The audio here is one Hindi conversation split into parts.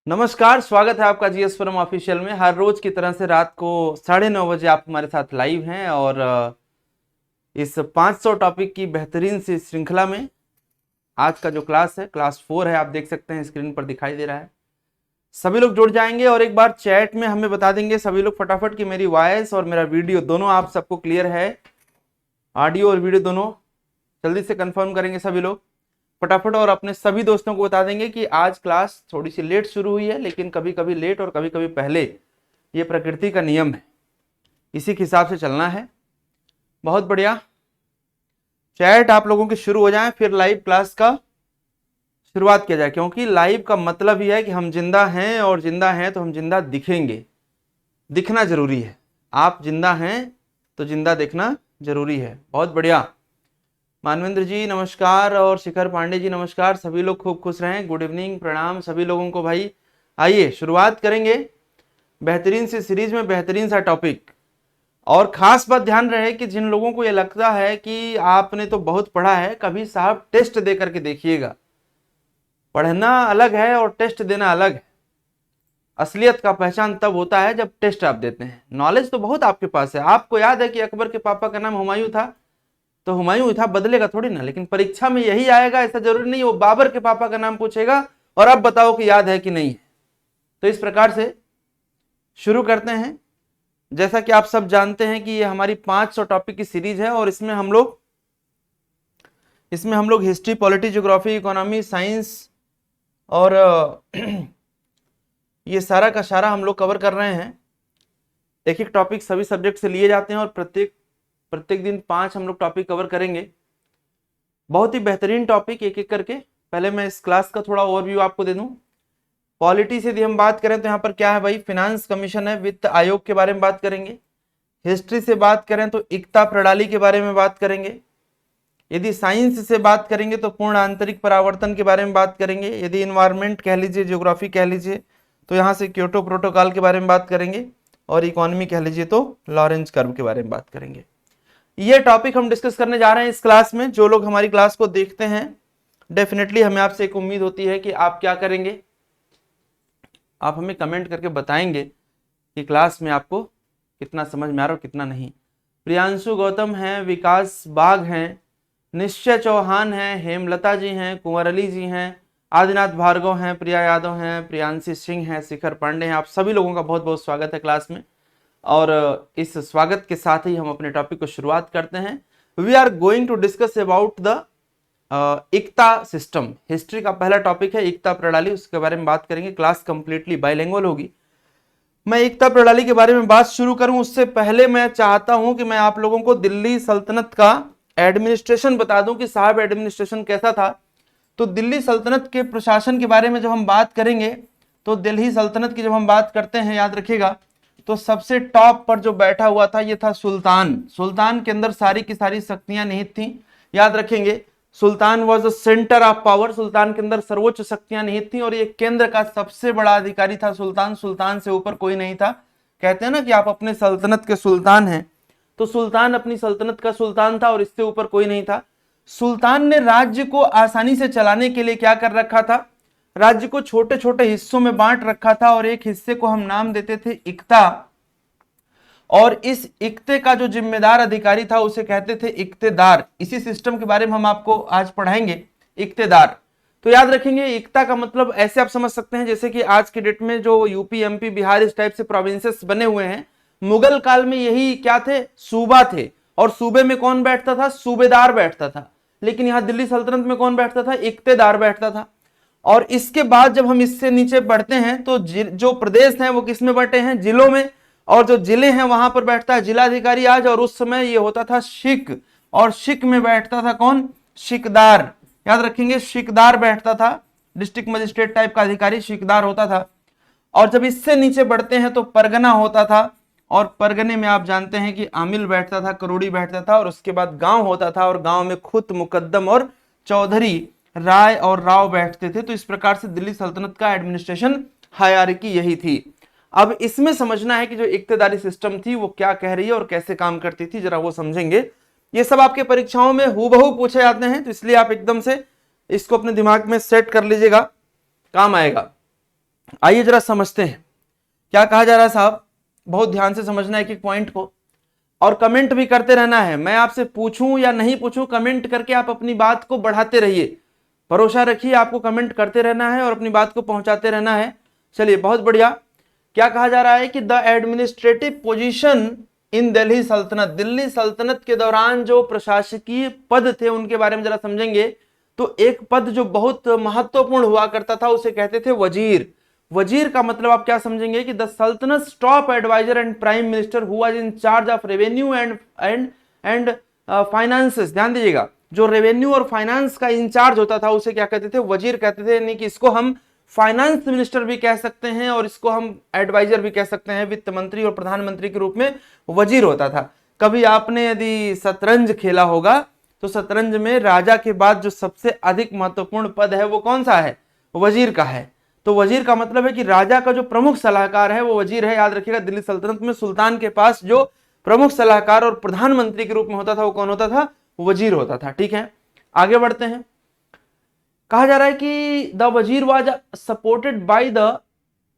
नमस्कार, स्वागत है आपका जीएस फोरम ऑफिशियल में। हर रोज की तरह से रात को 9:30 बजे आप हमारे साथ लाइव हैं और इस 500 टॉपिक की बेहतरीन सी श्रृंखला में आज का जो क्लास है क्लास 4 है। आप देख सकते हैं स्क्रीन पर दिखाई दे रहा है। सभी लोग जुड़ जाएंगे और एक बार चैट में हमें बता देंगे सभी लोग फटाफट कि मेरी वॉइस और मेरा वीडियो दोनों आप सबको क्लियर है। ऑडियो और वीडियो दोनों जल्दी से कंफर्म करेंगे सभी लोग फटाफट, और अपने सभी दोस्तों को बता देंगे कि आज क्लास थोड़ी सी लेट शुरू हुई है, लेकिन कभी कभी लेट और कभी कभी पहले, ये प्रकृति का नियम है, इसी के हिसाब से चलना है। बहुत बढ़िया, चैट आप लोगों की शुरू हो जाए फिर लाइव क्लास का शुरुआत किया जाए, क्योंकि लाइव का मतलब ही है कि हम जिंदा हैं और जिंदा हैं तो हम जिंदा दिखेंगे। दिखना जरूरी है, आप जिंदा हैं तो जिंदा दिखना जरूरी है। बहुत बढ़िया, मानवेंद्र जी नमस्कार और शिखर पांडे जी नमस्कार। सभी लोग खूब खुश रहें। गुड इवनिंग, प्रणाम सभी लोगों को। भाई आइए शुरुआत करेंगे बेहतरीन सी सीरीज में, बेहतरीन सा टॉपिक। और खास बात ध्यान रहे कि जिन लोगों को ये लगता है कि आपने तो बहुत पढ़ा है, कभी साहब टेस्ट दे करके देखिएगा। पढ़ना अलग है और टेस्ट देना अलग है। असलियत का पहचान तब होता है जब टेस्ट आप देते हैं। नॉलेज तो बहुत आपके पास है। आपको याद है कि अकबर के पापा का नाम हुमायूं था, तो हुमायूं था, बदलेगा थोड़ी ना। लेकिन परीक्षा में यही आएगा ऐसा जरूरी नहीं। वो बाबर के पापा का नाम पूछेगा और अब बताओ कि याद है कि नहीं है। तो इस प्रकार से शुरू करते हैं। जैसा कि आप सब जानते हैं कि ये हमारी 500 टॉपिक की सीरीज है और इसमें हम लोग history, polity, geography, economy, science और ये सारा का सारा हम लोग कवर कर रहे हैं। एक एक टॉपिक सभी सब्जेक्ट से लिए जाते हैं और प्रत्येक दिन 5 हम लोग टॉपिक कवर करेंगे। बहुत ही बेहतरीन टॉपिक, एक एक करके। पहले मैं इस क्लास का थोड़ा ओवरव्यू आपको दे दूं। पॉलिटी से यदि हम बात करें तो यहाँ पर क्या है भाई, फिनांस कमीशन है, वित्त आयोग के बारे में बात करेंगे। हिस्ट्री से बात करें तो एकता प्रणाली के बारे में बात करेंगे। यदि साइंस से बात करेंगे तो पूर्ण आंतरिक परावर्तन के बारे में बात करेंगे। यदि इन्वायरमेंट कह लीजिए, ज्योग्राफी कह लीजिए, तो यहाँ से क्योटो प्रोटोकॉल के बारे में बात करेंगे। और इकोनॉमी कह लीजिए तो लॉरेंज कर्व के बारे में बात करेंगे। ये टॉपिक हम डिस्कस करने जा रहे हैं इस क्लास में। जो लोग हमारी क्लास को देखते हैं, डेफिनेटली हमें आपसे एक उम्मीद होती है कि आप क्या करेंगे, आप हमें कमेंट करके बताएंगे कि क्लास में आपको कितना समझ में आ रहा है और कितना नहीं। प्रियांशु गौतम हैं, विकास बाग हैं, निश्चय चौहान हैं, हेमलता जी हैं, कुंवर अली जी हैं, आदिनाथ भार्गव हैं, प्रिया यादव हैं, प्रियांशी सिंह हैं, शिखर पांडे हैं। आप सभी लोगों का बहुत बहुत स्वागत है क्लास में। और इस स्वागत के साथ ही हम अपने टॉपिक को शुरुआत करते हैं। We are going to discuss about the एकता सिस्टम। हिस्ट्री का पहला टॉपिक है एकता प्रणाली, उसके बारे में बात करेंगे। क्लास कंप्लीटली बाइलिंगुअल होगी। मैं एकता प्रणाली के बारे में बात शुरू करूं उससे पहले मैं चाहता हूं कि मैं आप लोगों को दिल्ली सल्तनत का एडमिनिस्ट्रेशन बता दूं कि साहब एडमिनिस्ट्रेशन कैसा था। तो दिल्ली सल्तनत के प्रशासन के बारे में जब हम बात करेंगे तो दिल्ली सल्तनत की जब हम बात करते हैं, याद रखिएगा, तो सबसे टॉप पर जो बैठा हुआ था ये था सुल्तान। सुल्तान के अंदर सारी की सारी शक्तियां निहित थी। याद रखेंगे, sultan was the centre of power. सुल्तान के अंदर सर्वोच्च शक्तियां निहित थी और ये केंद्र का सबसे बड़ा अधिकारी था सुल्तान। सुल्तान से ऊपर कोई नहीं था। कहते हैं ना कि आप अपने सल्तनत के सुल्तान हैं, तो सुल्तान अपनी सल्तनत का सुल्तान था और इससे ऊपर कोई नहीं था। सुल्तान ने राज्य को आसानी से चलाने के लिए क्या कर रखा था, राज्य को छोटे छोटे हिस्सों में बांट रखा था और एक हिस्से को हम नाम देते थे इक्ता। और इस इक्ते का जो जिम्मेदार अधिकारी था उसे कहते थे इक्तेदार। इसी सिस्टम के बारे में हम आपको आज पढ़ाएंगे, इक्तेदार। तो याद रखेंगे, इक्ता का मतलब ऐसे आप समझ सकते हैं जैसे कि आज के डेट में जो यूपी, एमपी, बिहार इस टाइप से प्रोविंसेस बने हुए हैं, मुगल काल में यही क्या थे, सूबा थे। और सूबे में कौन बैठता था, सूबेदार बैठता था। लेकिन यहां दिल्ली सल्तनत में कौन बैठता था, इक्तेदार बैठता था। और इसके बाद जब हम इससे नीचे बढ़ते हैं तो जो प्रदेश हैं वो किस में बटे हैं, जिलों में। और जो जिले हैं वहां पर बैठता है जिलाधिकारी आज। और उस समय ये होता था शिक, और शिक में बैठता था कौन, शिकदार। याद रखेंगे, शिकदार बैठता था, डिस्ट्रिक्ट मजिस्ट्रेट टाइप का अधिकारी शिकदार होता था। और जब इससे नीचे बढ़ते हैं तो परगना होता था, और परगने में आप जानते हैं कि आमिल बैठता था, करोड़ी बैठता था। और उसके बाद गांव होता था, और गांव में खुद, मुकद्दम और चौधरी, राय और राव बैठते थे। तो इस प्रकार से दिल्ली सल्तनत का एडमिनिस्ट्रेशन हायरार्की यही थी। अब इसमें समझना है कि जो इक्तेदारी सिस्टम थी वो क्या कह रही है और कैसे काम करती थी, जरा वो समझेंगे। ये सब आपके परीक्षाओं में हूबहू पूछे जाते हैं, तो इसलिए आप एकदम से इसको अपने दिमाग में सेट कर लीजिएगा, काम आएगा। आइए जरा समझते हैं क्या कहा जा रहा है साहब, बहुत ध्यान से समझना है एक एक पॉइंट को, और कमेंट भी करते रहना है। मैं आपसे पूछूं या नहीं पूछूं, कमेंट करके आप अपनी बात को बढ़ाते रहिए, भरोसा रखिए, आपको कमेंट करते रहना है और अपनी बात को पहुंचाते रहना है। चलिए बहुत बढ़िया। क्या कहा जा रहा है कि the administrative position in Delhi सल्तनत, दिल्ली सल्तनत के दौरान जो प्रशासकीय पद थे उनके बारे में जरा समझेंगे। तो एक पद जो बहुत महत्वपूर्ण हुआ करता था उसे कहते थे वजीर। वजीर का मतलब आप क्या समझेंगे कि द सल्तनत top adviser and prime minister who was in charge of revenue and finances. ध्यान दीजिएगा, जो रेवेन्यू और फाइनेंस का इंचार्ज होता था उसे क्या कहते थे, वजीर कहते थे। यानी कि इसको हम फाइनेंस मिनिस्टर भी कह सकते हैं और इसको हम एडवाइजर भी कह सकते हैं। वित्त मंत्री और प्रधानमंत्री के रूप में वजीर होता था। कभी आपने यदि शतरंज खेला होगा तो शतरंज में राजा के बाद जो सबसे अधिक महत्वपूर्ण पद है वो कौन सा है, वजीर का है। तो वजीर का मतलब है कि राजा का जो प्रमुख सलाहकार है वो वजीर है। याद रखिएगा, दिल्ली सल्तनत में सुल्तान के पास जो प्रमुख सलाहकार और प्रधानमंत्री के रूप में होता था वो कौन होता था, वजीर होता था। ठीक है, आगे बढ़ते हैं। कहा जा रहा है कि द वजीर वाज सपोर्टेड बाय द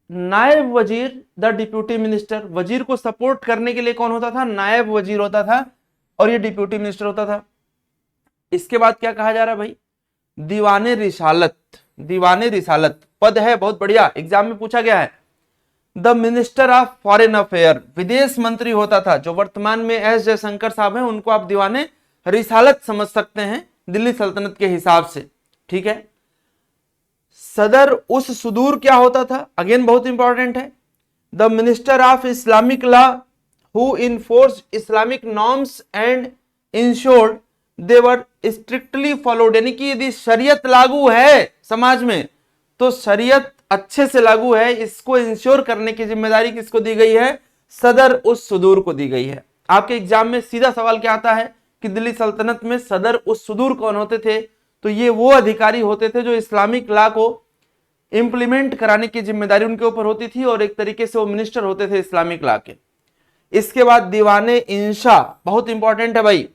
नायब वजीर द डिप्यूटी मिनिस्टर। वजीर को सपोर्ट करने के लिए कौन होता था, नायब वजीर होता था और ये डिप्यूटी मिनिस्टर होता था। इसके बाद क्या कहा जा रहा है भाई, दीवाने रिसालत। दीवाने रिसालत पद है, बहुत बढ़िया, एग्जाम में पूछा गया है। The minister of foreign affair, विदेश मंत्री होता था। जो वर्तमान में एस जयशंकर साहब हैं उनको आप दीवाने रिसालत समझ सकते हैं दिल्ली सल्तनत के हिसाब से। ठीक है, सदर उस सुदूर क्या होता था, अगेन बहुत इंपॉर्टेंट है। The minister of Islamic law who enforce Islamic norms and insured they were strictly followed. यानी कि यदि शरीयत लागू है समाज में तो शरीयत अच्छे से लागू है, इसको इंश्योर करने की जिम्मेदारी किसको दी गई है, सदर उस सुदूर को दी गई है। आपके एग्जाम में सीधा सवाल क्या आता है कि दिल्ली सल्तनत में सदर उस सुदूर कौन होते थे, तो ये वो अधिकारी होते थे जो इस्लामिक लॉ को इंप्लीमेंट कराने की जिम्मेदारी उनके ऊपर होती थी और एक तरीके से वो मिनिस्टर होते थे इस्लामिक लॉ के। इसके बाद दीवाने इंशा, बहुत इंपॉर्टेंट है भाई।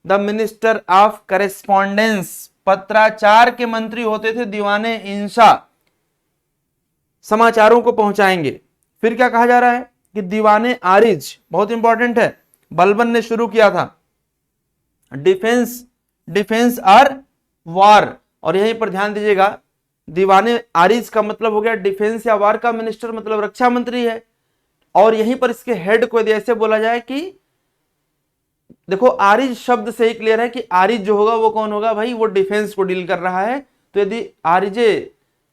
द मिनिस्टर ऑफ करेस्पॉन्डेंस, पत्राचार के मंत्री होते थे दीवाने इंशा, समाचारों को पहुंचाएंगे। फिर क्या कहा जा रहा है कि दीवाने आरिज, बहुत इंपॉर्टेंट है, बलबन ने शुरू किया था। डिफेंस और वार, और यहीं पर ध्यान दीजिएगा, दीवाने आरिज का मतलब हो गया डिफेंस या वार का मिनिस्टर, मतलब रक्षा मंत्री है। और यहीं पर इसके हेड को यदि ऐसे बोला जाए कि देखो आरिज शब्द से ही क्लियर है कि आरिज जो होगा वो कौन होगा भाई, वो डिफेंस को डील कर रहा है। तो यदि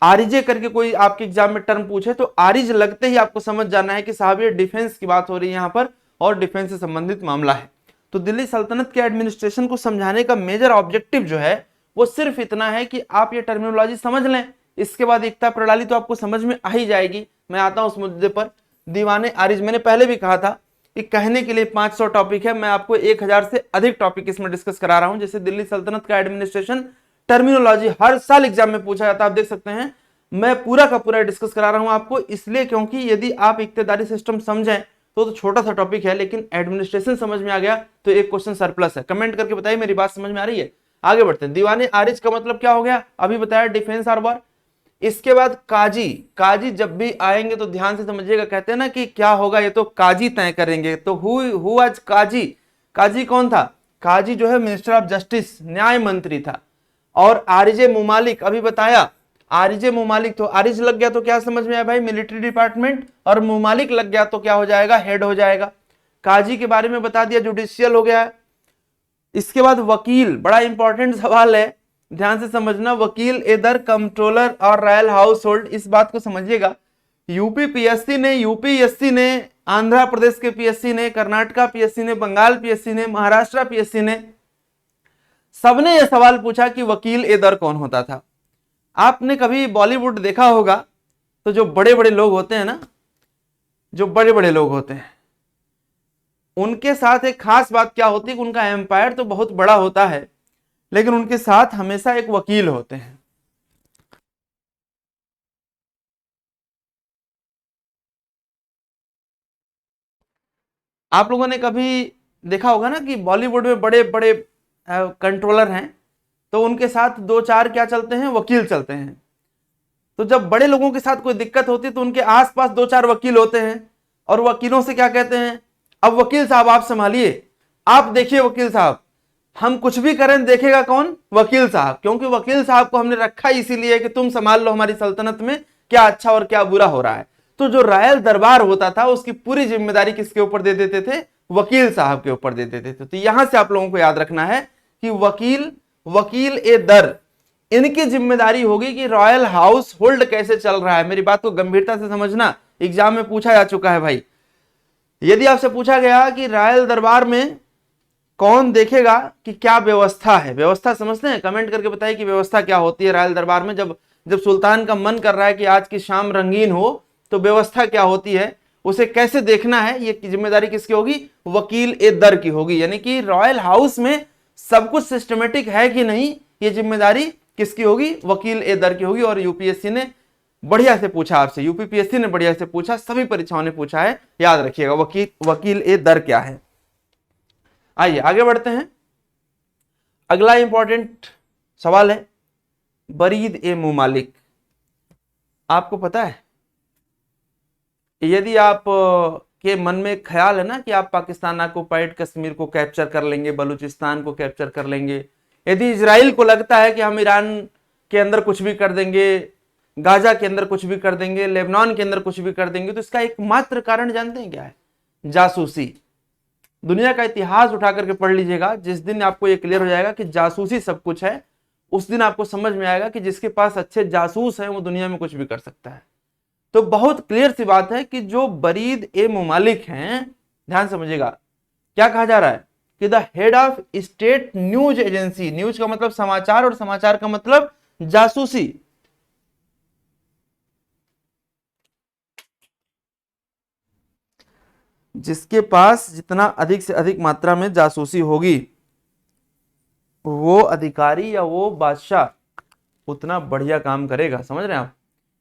आरिजे करके कोई आपके एग्जाम में टर्म पूछे तो आरिज लगते ही आपको समझ जाना है कि साहब ये डिफेंस की बात हो रही है यहाँ पर और डिफेंस से संबंधित मामला है। तो दिल्ली सल्तनत के एडमिनिस्ट्रेशन को समझाने का मेजर ऑब्जेक्टिव जो है वो सिर्फ इतना है कि आप ये टर्मिनोलॉजी समझ लें, इसके बाद एकता प्रणाली तो आपको समझ में आ ही जाएगी। मैं आता हूं उस मुद्दे पर। दीवाने आरिज, मैंने पहले भी कहा था कि कहने के लिए 500 टॉपिक है, मैं आपको 1000 से अधिक टॉपिक इसमें डिस्कस करा रहा हूं। जैसे दिल्ली सल्तनत का एडमिनिस्ट्रेशन टर्मिनोलॉजी हर साल एग्जाम में पूछा जाता है, आप देख सकते हैं। मैं पूरा का पूरा डिस्कस करा रहा हूं आपको, इसलिए क्योंकि यदि आप इक्तेदारी सिस्टम समझें तो छोटा सा टॉपिक है, लेकिन एडमिनिस्ट्रेशन समझ में आ गया तो एक क्वेश्चन सरप्लस है। कमेंट करके बताइए मेरी बात समझ में आ रही है। आगे बढ़ते हैं। दीवाने आरिज का मतलब क्या हो गया, अभी बताया, डिफेंस और वार। इसके बाद काजी, काजी जब भी आएंगे तो ध्यान से समझिएगा, कहते हैं ना कि क्या होगा ये तो काजी तय करेंगे। तो हु आज काजी, काजी कौन था, काजी जो है मिनिस्टर ऑफ जस्टिस, न्याय मंत्री था। और आरिजे मुमालिक, अभी बताया आरिजे मुमालिक, तो आरिज लग गया तो क्या समझ में आया भाई, मिलिट्री डिपार्टमेंट, और मुमालिक लग गया तो क्या हो जाएगा, हेड हो जाएगा। काजी के बारे में बता दिया, जुडिशियल हो गया। इसके बाद वकील, बड़ा इंपॉर्टेंट सवाल है, ध्यान से समझना। वकील इधर कंट्रोलर और रॉयल हाउस होल्ड, इस बात को समझिएगा। यूपी पीएससी ने, यूपीएससी ने, आंध्र प्रदेश के पीएससी ने, कर्नाटका पीएससी ने, बंगाल पीएससी ने, महाराष्ट्र पीएससी ने, सबने यह सवाल पूछा कि वकील इधर कौन होता था। आपने कभी बॉलीवुड देखा होगा तो जो बड़े बड़े लोग होते हैं ना, जो बड़े बड़े लोग होते हैं उनके साथ एक खास बात क्या होती है कि उनका एम्पायर तो बहुत बड़ा होता है लेकिन उनके साथ हमेशा एक वकील होते हैं। आप लोगों ने कभी देखा होगा ना कि बॉलीवुड में बड़े बड़े कंट्रोलर हैं तो उनके साथ दो चार क्या चलते हैं, वकील चलते हैं। तो जब बड़े लोगों के साथ कोई दिक्कत होती है तो उनके आसपास 2-4 वकील होते हैं और वकीलों से क्या कहते हैं, अब वकील साहब आप संभालिए, आप देखिए वकील साहब, हम कुछ भी करें देखेगा कौन, वकील साहब, क्योंकि वकील साहब को हमने रखा इसीलिए कि तुम संभाल लो हमारी सल्तनत में क्या अच्छा और क्या बुरा हो रहा है। तो जो रॉयल दरबार होता था उसकी पूरी जिम्मेदारी किसके ऊपर दे देते थे, वकील साहब के ऊपर दे देते थे। तो यहां से आप लोगों को याद रखना है कि वकील ए दर, इनकी जिम्मेदारी होगी कि रॉयल हाउस होल्ड कैसे चल रहा है। मेरी बात को गंभीरता से समझना, एग्जाम में पूछा जा चुका है भाई। यदि आपसे पूछा गया कि रॉयल दरबार में कौन देखेगा कि क्या व्यवस्था है, व्यवस्था समझते हैं, कमेंट करके बताइए कि व्यवस्था क्या होती है रॉयल दरबार में। जब सुल्तान का मन कर रहा है कि आज की शाम रंगीन हो तो व्यवस्था क्या होती है, उसे कैसे देखना है, ये जिम्मेदारी किसकी होगी, वकील ए दर की होगी। यानी कि रॉयल हाउस में सब कुछ सिस्टमेटिक है कि नहीं, ये जिम्मेदारी किसकी होगी, वकील ए दर की होगी। और यूपीएससी ने बढ़िया से पूछा आपसे, यूपीपीएससी ने बढ़िया से पूछा, सभी परीक्षाओं ने पूछा है, याद रखिएगा वकील ए दर क्या है। आइए आगे बढ़ते हैं। अगला इंपॉर्टेंट सवाल है बरीद ए मुमालिक। आपको पता है, यदि आप के मन में ख्याल है ना कि आप पाकिस्तान ऑक्युपाइड कश्मीर को कैप्चर कर लेंगे, बलूचिस्तान को कैप्चर कर लेंगे, यदि इजराइल को लगता है कि हम ईरान के अंदर कुछ भी कर देंगे, गाजा के अंदर कुछ भी कर देंगे, लेबनान के अंदर कुछ भी कर देंगे, तो इसका एकमात्र कारण जानते हैं क्या है, जासूसी। दुनिया का इतिहास उठा करके पढ़ लीजिएगा, जिस दिन आपको ये क्लियर हो जाएगा कि जासूसी सब कुछ है, उस दिन आपको समझ में आएगा कि जिसके पास अच्छे जासूस हैं वो दुनिया में कुछ भी कर सकता है। तो बहुत क्लियर सी बात है कि जो बरीद ए मुमालिक हैं, ध्यान समझिएगा, क्या कहा जा रहा है कि the head of state news agency, news का मतलब समाचार और समाचार का मतलब जासूसी, जिसके पास जितना अधिक से अधिक मात्रा में जासूसी होगी वो अधिकारी या वो बादशाह उतना बढ़िया काम करेगा। समझ रहे हैं आप,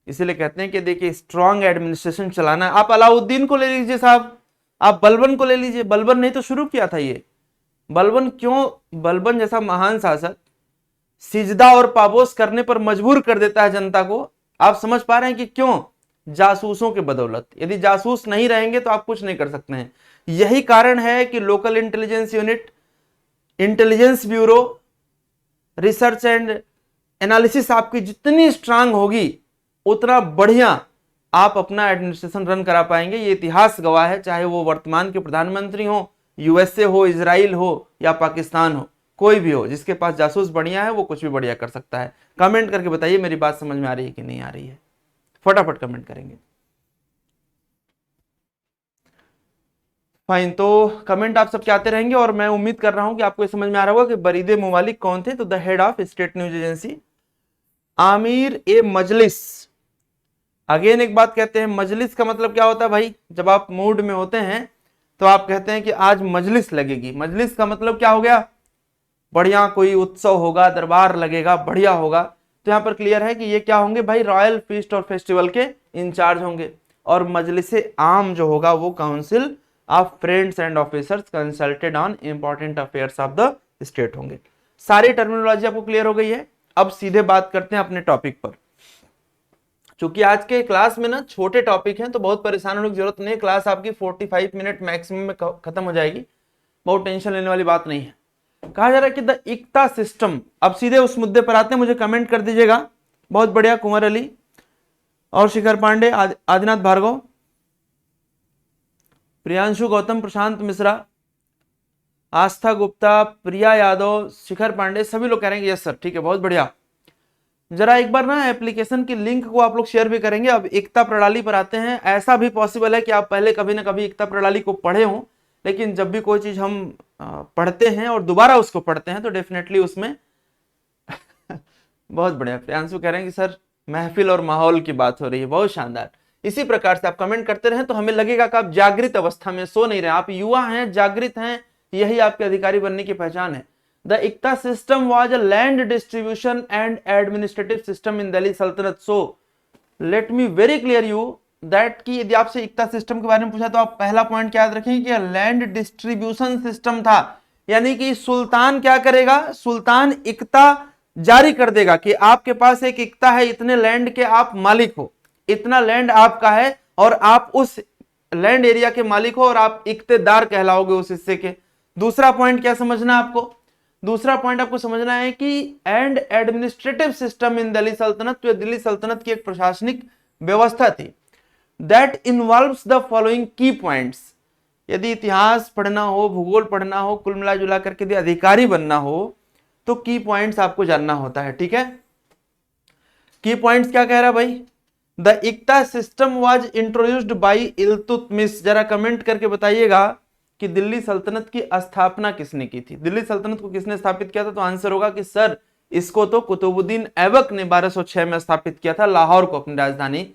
इसीलिए कहते हैं कि देखिए स्ट्रॉन्ग एडमिनिस्ट्रेशन चलाना है। आप अलाउद्दीन को ले लीजिए साहब, आप बलबन को ले लीजिए, बलबन ने तो शुरू किया था ये। बलबन क्यों, बलबन जैसा महान शासक सिजदा और पाबोस करने पर मजबूर कर देता है जनता को। आप समझ पा रहे हैं कि क्यों, जासूसों के बदौलत। यदि जासूस नहीं रहेंगे तो आप कुछ नहीं कर सकते हैं। यही कारण है कि local intelligence unit, intelligence bureau, research and analysis आपकी जितनी स्ट्रांग होगी उतना बढ़िया आप अपना एडमिनिस्ट्रेशन रन करा पाएंगे। ये इतिहास गवाह है, चाहे वो वर्तमान के प्रधानमंत्री हो, यूएसए हो, इजराइल हो या पाकिस्तान हो, कोई भी हो, जिसके पास जासूस बढ़िया है वो कुछ भी बढ़िया कर सकता है। कमेंट करके बताइए मेरी बात समझ में आ रही है कि नहीं आ रही है, फटाफट कमेंट करेंगे। फाइन, तो कमेंट आप सबके आते रहेंगे और मैं उम्मीद कर रहा हूं कि आपको समझ में आ रहा होगा कि बरीदे मुमालिक कौन थे। तो the head of state news agency Aamir A Majlis. Again एक बात कहते हैं, मजलिस का मतलब क्या होता है भाई, जब आप मूड में होते हैं तो आप कहते हैं कि आज मजलिस लगेगी। मजलिस का मतलब क्या हो गया, बढ़िया कोई उत्सव होगा, दरबार लगेगा, बढ़िया होगा। तो यहां पर क्लियर है कि ये क्या होंगे भाई, रॉयल फीस्ट और फेस्टिवल के इंचार्ज होंगे। और मजलिस आम जो होगा वो council of friends and officers consulted on important affairs of the state होंगे। सारी टर्मिनोलॉजी आपको क्लियर हो गई है। अब सीधे बात करते हैं अपने टॉपिक पर। क्योंकि आज के क्लास में ना छोटे टॉपिक हैं तो बहुत परेशान होने की जरूरत नहीं है। क्लास आपकी 45 मिनट मैक्सिमम में खत्म हो जाएगी, बहुत टेंशन लेने वाली बात नहीं है। कहा जा रहा है कि द इक्ता सिस्टम। अब सीधे उस मुद्दे पर आते हैं, मुझे कमेंट कर दीजिएगा। बहुत बढ़िया, कुंवर अली और शिखर पांडे, आदिनाथ भार्गव, प्रियांशु गौतम, प्रशांत मिश्रा, आस्था गुप्ता, प्रिया यादव, शिखर पांडे, सभी लोग कह रहे हैं यस सर, ठीक है, बहुत बढ़िया। जरा एक बार ना एप्लीकेशन की लिंक को आप लोग शेयर भी करेंगे। अब एकता प्रणाली पर आते हैं। ऐसा भी पॉसिबल है कि आप पहले कभी ना कभी एकता प्रणाली को पढ़े हों, लेकिन जब भी कोई चीज हम पढ़ते हैं और दोबारा उसको पढ़ते हैं तो डेफिनेटली उसमें बहुत बढ़िया। प्रियांशु कह रहे हैं कि सर महफिल और माहौल की बात हो रही है, बहुत शानदार। इसी प्रकार से आप कमेंट करते रहें तो हमें लगेगा कि आप जागृत अवस्था में सो नहीं रहे, आप युवा हैं, जागृत हैं, यही आपके अधिकारी बनने की पहचान है। The Ikta system was a land distribution and administrative system in Delhi Sultanate. So let me very clear you that कि यदि आपसे इक्ता सिस्टम के बारे में पूछा तो आप पहला पॉइंट क्या याद रखेंगे कि लैंड डिस्ट्रीब्यूशन सिस्टम था। यानी कि सुल्तान क्या करेगा, सुल्तान इक्ता जारी कर देगा कि आपके पास एक इक्ता है, इतने लैंड के आप मालिक हो, इतना लैंड आपका है और आप उस लैंड एरिया के मालिक हो और आप इक्तेदार कहलाओगे उस हिस्से के। दूसरा पॉइंट क्या समझना है आपको? दूसरा पॉइंट आपको समझना है कि and administrative system in Delhi सल्तनत, तो दिल्ली सल्तनत की एक प्रशासनिक व्यवस्था थी, दैट इन्वॉल्व्स द फॉलोइंग की पॉइंट्स। यदि इतिहास पढ़ना हो, भूगोल पढ़ना हो, कुल मिला जुला करके यदि अधिकारी बनना हो तो की पॉइंट्स आपको जानना होता है, ठीक है। की पॉइंट्स क्या कह रहा है भाई? The iqta system was introduced by Iltutmish. जरा कमेंट करके बताइएगा कि दिल्ली सल्तनत की स्थापना किसने की थी, दिल्ली सल्तनत को किसने स्थापित किया था? तो आंसर होगा कि सर इसको तो कुतुबुद्दीन ऐबक ने 1206 में स्थापित किया था, लाहौर को अपनी राजधानी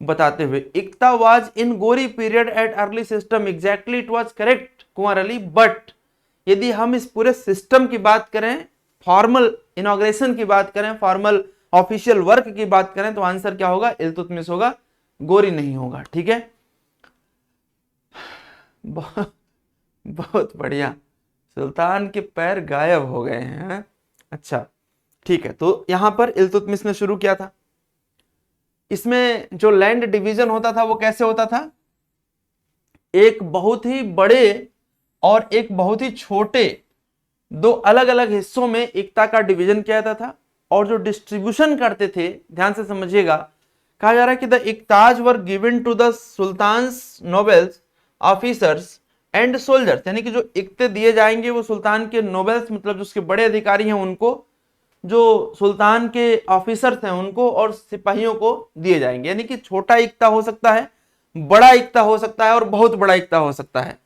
बताते हुए। इक्ता वाज इन गोरी period at early system, exactly it was correct Kunwar Ali. But यदि हम इस पूरे सिस्टम की बात करें, फॉर्मल इनॉग्रेशन की बात करें, फॉर्मल ऑफिशियल वर्क की बात करें, तो आंसर क्या होगा? इल्तुतमिश होगा, गोरी नहीं होगा, ठीक है। बहुत बढ़िया, सुल्तान के पैर गायब हो गए हैं। अच्छा ठीक है, तो यहां पर इल्तुतमिश ने शुरू किया था। इसमें जो लैंड डिवीजन होता था वो कैसे होता था? एक बहुत ही बड़े और एक बहुत ही छोटे, दो अलग अलग हिस्सों में इक्ता का डिवीजन किया जाता था। और जो डिस्ट्रीब्यूशन करते थे, ध्यान से समझिएगा, कहा जा रहा है कि the iqtas were given to the sultan's nobles officers and soldiers, यानी कि जो इक्ते दिए जाएंगे वो सुल्तान के नोबेल्स, मतलब जो उसके बड़े अधिकारी हैं उनको, जो सुल्तान के ऑफिसर्स हैं उनको, और सिपाहियों को दिए जाएंगे। यानी कि छोटा इक्ता हो सकता है, बड़ा इक्ता हो सकता है और बहुत बड़ा इक्ता हो सकता है।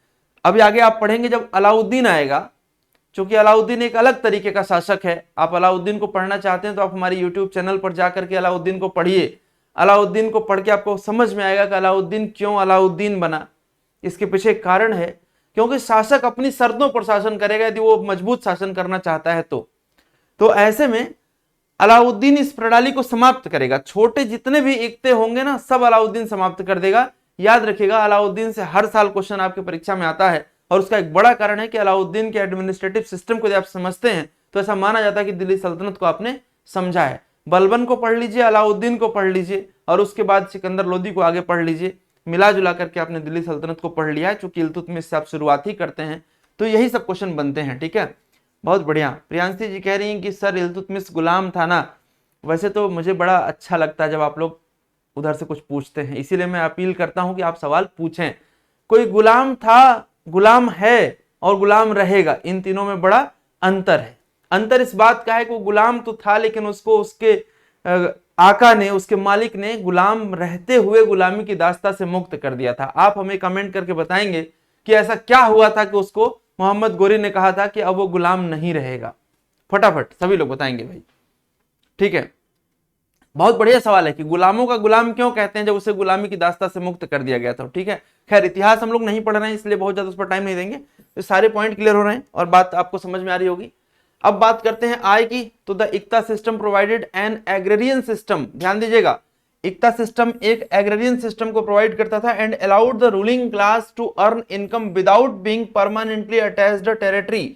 अभी आगे आप पढ़ेंगे जब अलाउद्दीन आएगा, क्योंकि अलाउद्दीन एक अलग तरीके का शासक है। आप अलाउद्दीन को पढ़ना चाहते हैं तो आप हमारे यूट्यूब चैनल पर जाकर के अलाउद्दीन को पढ़िए। अलाउद्दीन को पढ़ के आपको समझ में आएगा कि अलाउद्दीन क्यों अलाउद्दीन बना। इसके पीछे एक कारण है, क्योंकि शासक अपनी शर्तों पर शासन करेगा यदि वो मजबूत शासन करना चाहता है तो ऐसे में अलाउद्दीन इस प्रणाली को समाप्त करेगा। छोटे जितने भी इक्ते होंगे ना, सब अलाउद्दीन समाप्त कर देगा। याद रखिएगा, अलाउद्दीन से हर साल क्वेश्चन आपकी परीक्षा में आता है, और उसका एक बड़ा कारण है कि अलाउद्दीन के एडमिनिस्ट्रेटिव सिस्टम को यदि आप समझते हैं तो ऐसा माना जाता है कि दिल्ली सल्तनत को आपने समझा है। बलबन को पढ़ लीजिए, अलाउद्दीन को पढ़ लीजिए, और उसके बाद सिकंदर लोदी को आगे पढ़ लीजिए। मिला जुला करके आपने दिल्ली सल्तनत को पढ़ लिया है, चूंकि इल्तुतमिश से आप शुरुआत ही करते हैं तो यही सब क्वेश्चन बनते हैं, ठीक है। बहुत बढ़िया। प्रियांशी जी कह रही हैं कि सर इल्तुतमिश गुलाम था ना। वैसे तो मुझे बड़ा अच्छा लगता है जब आप लोग उधर से कुछ पूछते हैं, इसीलिए मैं अपील करता हूं कि आप सवाल पूछें। कोई गुलाम था, गुलाम है और गुलाम रहेगा, इन तीनों में बड़ा अंतर है। अंतर इस बात का है कि वो गुलाम तो था, लेकिन उसको उसके आका ने, उसके मालिक ने गुलाम रहते हुए गुलामी की दास्ता से मुक्त कर दिया था। आप हमें कमेंट करके बताएंगे कि ऐसा क्या हुआ था कि उसको मोहम्मद गोरी ने कहा था कि अब वो गुलाम नहीं रहेगा। फटाफट सभी लोग बताएंगे भाई, ठीक है। बहुत बढ़िया सवाल है कि गुलामों का गुलाम क्यों कहते हैं जब उसे गुलामी की दास्ता से मुक्त कर दिया गया था, ठीक है। खैर इतिहास हम लोग नहीं पढ़ रहे हैं, इसलिए बहुत ज्यादा उस पर टाइम नहीं देंगे। तो सारे पॉइंट क्लियर हो रहे हैं और बात आपको समझ में आ रही होगी। अब बात करते हैं आय की। तो the iqta system provided an agrarian system, ध्यान दीजिएगा, इक्ता सिस्टम एक एग्रेरियन सिस्टम को प्रोवाइड करता था, and allowed the ruling class to earn income without being permanently attached territory.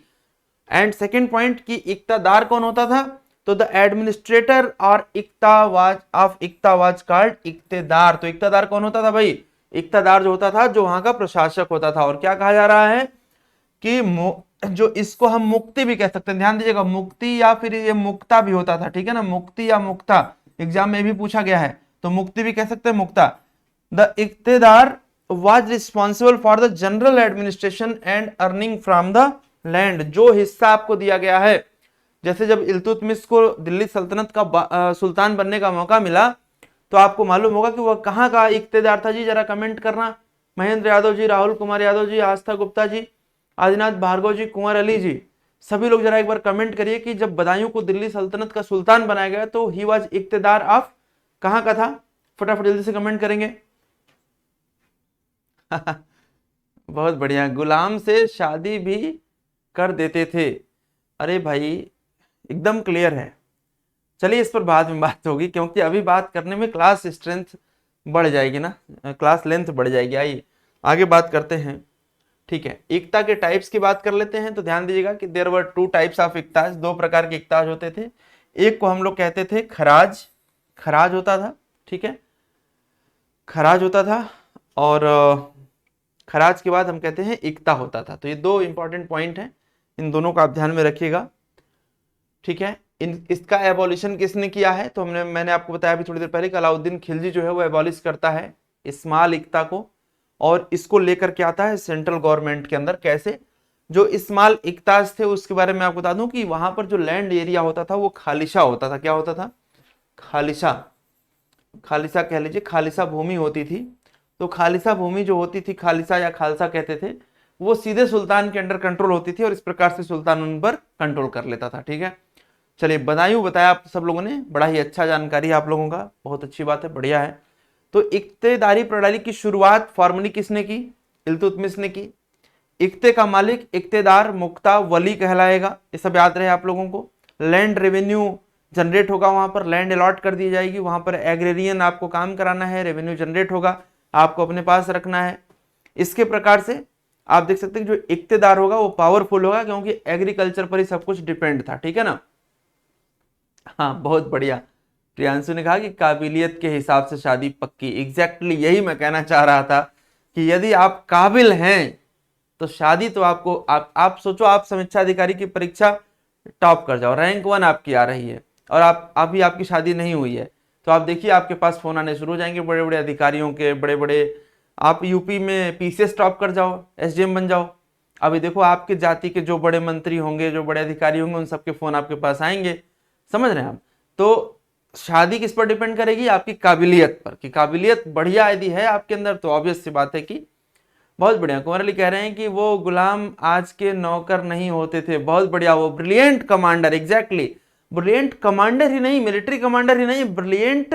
And second point की इक्तादार कौन होता था? तो द एडमिनिस्ट्रेटर और इक्तावाज ऑफ इक्तावाज कॉल्ड इक्तेदार। तो इक्तादार कौन होता था भाई? इक्तादार जो होता था, जो वहां का प्रशासक होता था। और क्या कहा जा रहा है कि जो इसको हम मुक्ति भी कह सकते हैं, ध्यान दीजिएगा, मुक्ति या फिर ये मुक्ता भी होता था, ठीक है ना, मुक्ति या मुक्ता एग्जाम में भी पूछा गया है, तो मुक्ति भी कह सकते हैं, मुक्ता। The iqtedar was responsible for the general administration and earning from the land. जो हिस्सा आपको दिया गया है, जैसे जब इल्तुतमिश को दिल्ली सल्तनत का सुल्तान बनने का मौका मिला, तो आपको मालूम होगा कि वह कहाँ का इक्तेदार था जी। जरा कमेंट करना, महेंद्र यादव जी, राहुल कुमार यादव जी, आस्था गुप्ता जी, आदिनाथ भार्गव जी, कुंवर अली जी, सभी लोग जरा एक बार कमेंट करिए कि जब बदायूं को दिल्ली सल्तनत का सुल्तान बनाया गया तो ही वाज इक्तेदार ऑफ कहां का था? फटाफट जल्दी से कमेंट करेंगे। बहुत बढ़िया, गुलाम से शादी भी कर देते थे। अरे भाई एकदम क्लियर है। चलिए इस पर बाद में बात होगी, क्योंकि अभी बात करने में क्लास स्ट्रेंथ बढ़ जाएगी ना, क्लास लेंथ बढ़ जाएगी। आइए आगे बात करते हैं, ठीक है। इक्ता के टाइप्स की बात कर लेते हैं। तो ध्यान दीजिएगा कि there were two types of iqtas, दो प्रकार के इक्ताज होते थे। एक को हम लोग कहते थे खराज, खराज होता था, ठीक है, खराज होता था, और खराज के बाद हम कहते हैं इक्ता होता था। तो ये दो इंपॉर्टेंट पॉइंट हैं, इन दोनों को आप ध्यान में रखिएगा, ठीक है। इसका एबॉलिशन किसने किया है? तो मैंने आपको बताया अभी थोड़ी देर पहले कि अलाउद्दीन खिलजी जो है वो एबॉलिश करता है स्मॉल इक्ता को, और इसको लेकर के आता है सेंट्रल गवर्नमेंट के अंदर। कैसे? जो स्मॉल इक्ताज थे उसके बारे में आपको बता दूं कि वहां पर जो लैंड एरिया होता था वो खालिशा होता था। क्या होता था? खालिशा, खालिशा कह लीजिए, खालिशा भूमि होती थी। तो खालिशा भूमि जो होती थी, खालिशा या खालसा कहते थे, वो सीधे सुल्तान के अंडर कंट्रोल होती थी, और इस प्रकार से सुल्तान उन पर कंट्रोल कर लेता था, ठीक है। चलिए बदायूं बताया आप सब लोगों ने, बड़ा ही अच्छा जानकारी है आप लोगों का, बहुत अच्छी बात है, बढ़िया है। तो इक्तेदारी प्रणाली की शुरुआत फॉर्मली किसने की? इल्तुतमिश ने की। इक्ते का मालिक इक्तेदार मुख्ता वली कहलाएगा, ये सब याद रहे आप लोगों को। लैंड रेवेन्यू जनरेट होगा, वहां पर लैंड अलॉट कर दी जाएगी, वहां पर एग्रेरियन आपको काम कराना है, रेवेन्यू जनरेट होगा, आपको अपने पास रखना है। इसके प्रकार से आप देख सकते हैं जो इक्तेदार होगा वो पावरफुल होगा, क्योंकि एग्रीकल्चर पर ही सब कुछ डिपेंड था, ठीक है ना। हाँ बहुत बढ़िया, प्रियांशु ने कहा कि काबिलियत के हिसाब से शादी पक्की। एग्जैक्टली यही मैं कहना चाह रहा था कि यदि आप काबिल हैं तो शादी तो आपको, आप सोचो, आप समीक्षा अधिकारी की परीक्षा टॉप कर जाओ, रैंक 1 आपकी आ रही है, और आप अभी आपकी शादी नहीं हुई है, तो आप देखिए आपके पास फोन आने शुरू हो जाएंगे बड़े बड़े अधिकारियों के, बड़े बड़े, आप यूपी में पीसीएस टॉप कर जाओ, एसडीएम बन जाओ। अभी देखो आपके जाति के जो बड़े मंत्री होंगे, जो बड़े अधिकारी होंगे, उन सबके फोन आपके पास आएंगे, समझ रहे हैं आप। तो शादी किस पर डिपेंड करेगी? आपकी काबिलियत पर, कि काबिलियत बढ़िया यदि है आपके अंदर तो ऑब्वियस सी बात है कि बहुत बढ़िया। कुंवर अली कह रहे हैं कि वो गुलाम आज के नौकर नहीं होते थे, बहुत बढ़िया, वो brilliant commander, exactly brilliant commander ही नहीं, मिलिट्री कमांडर ही नहीं, ब्रिलियंट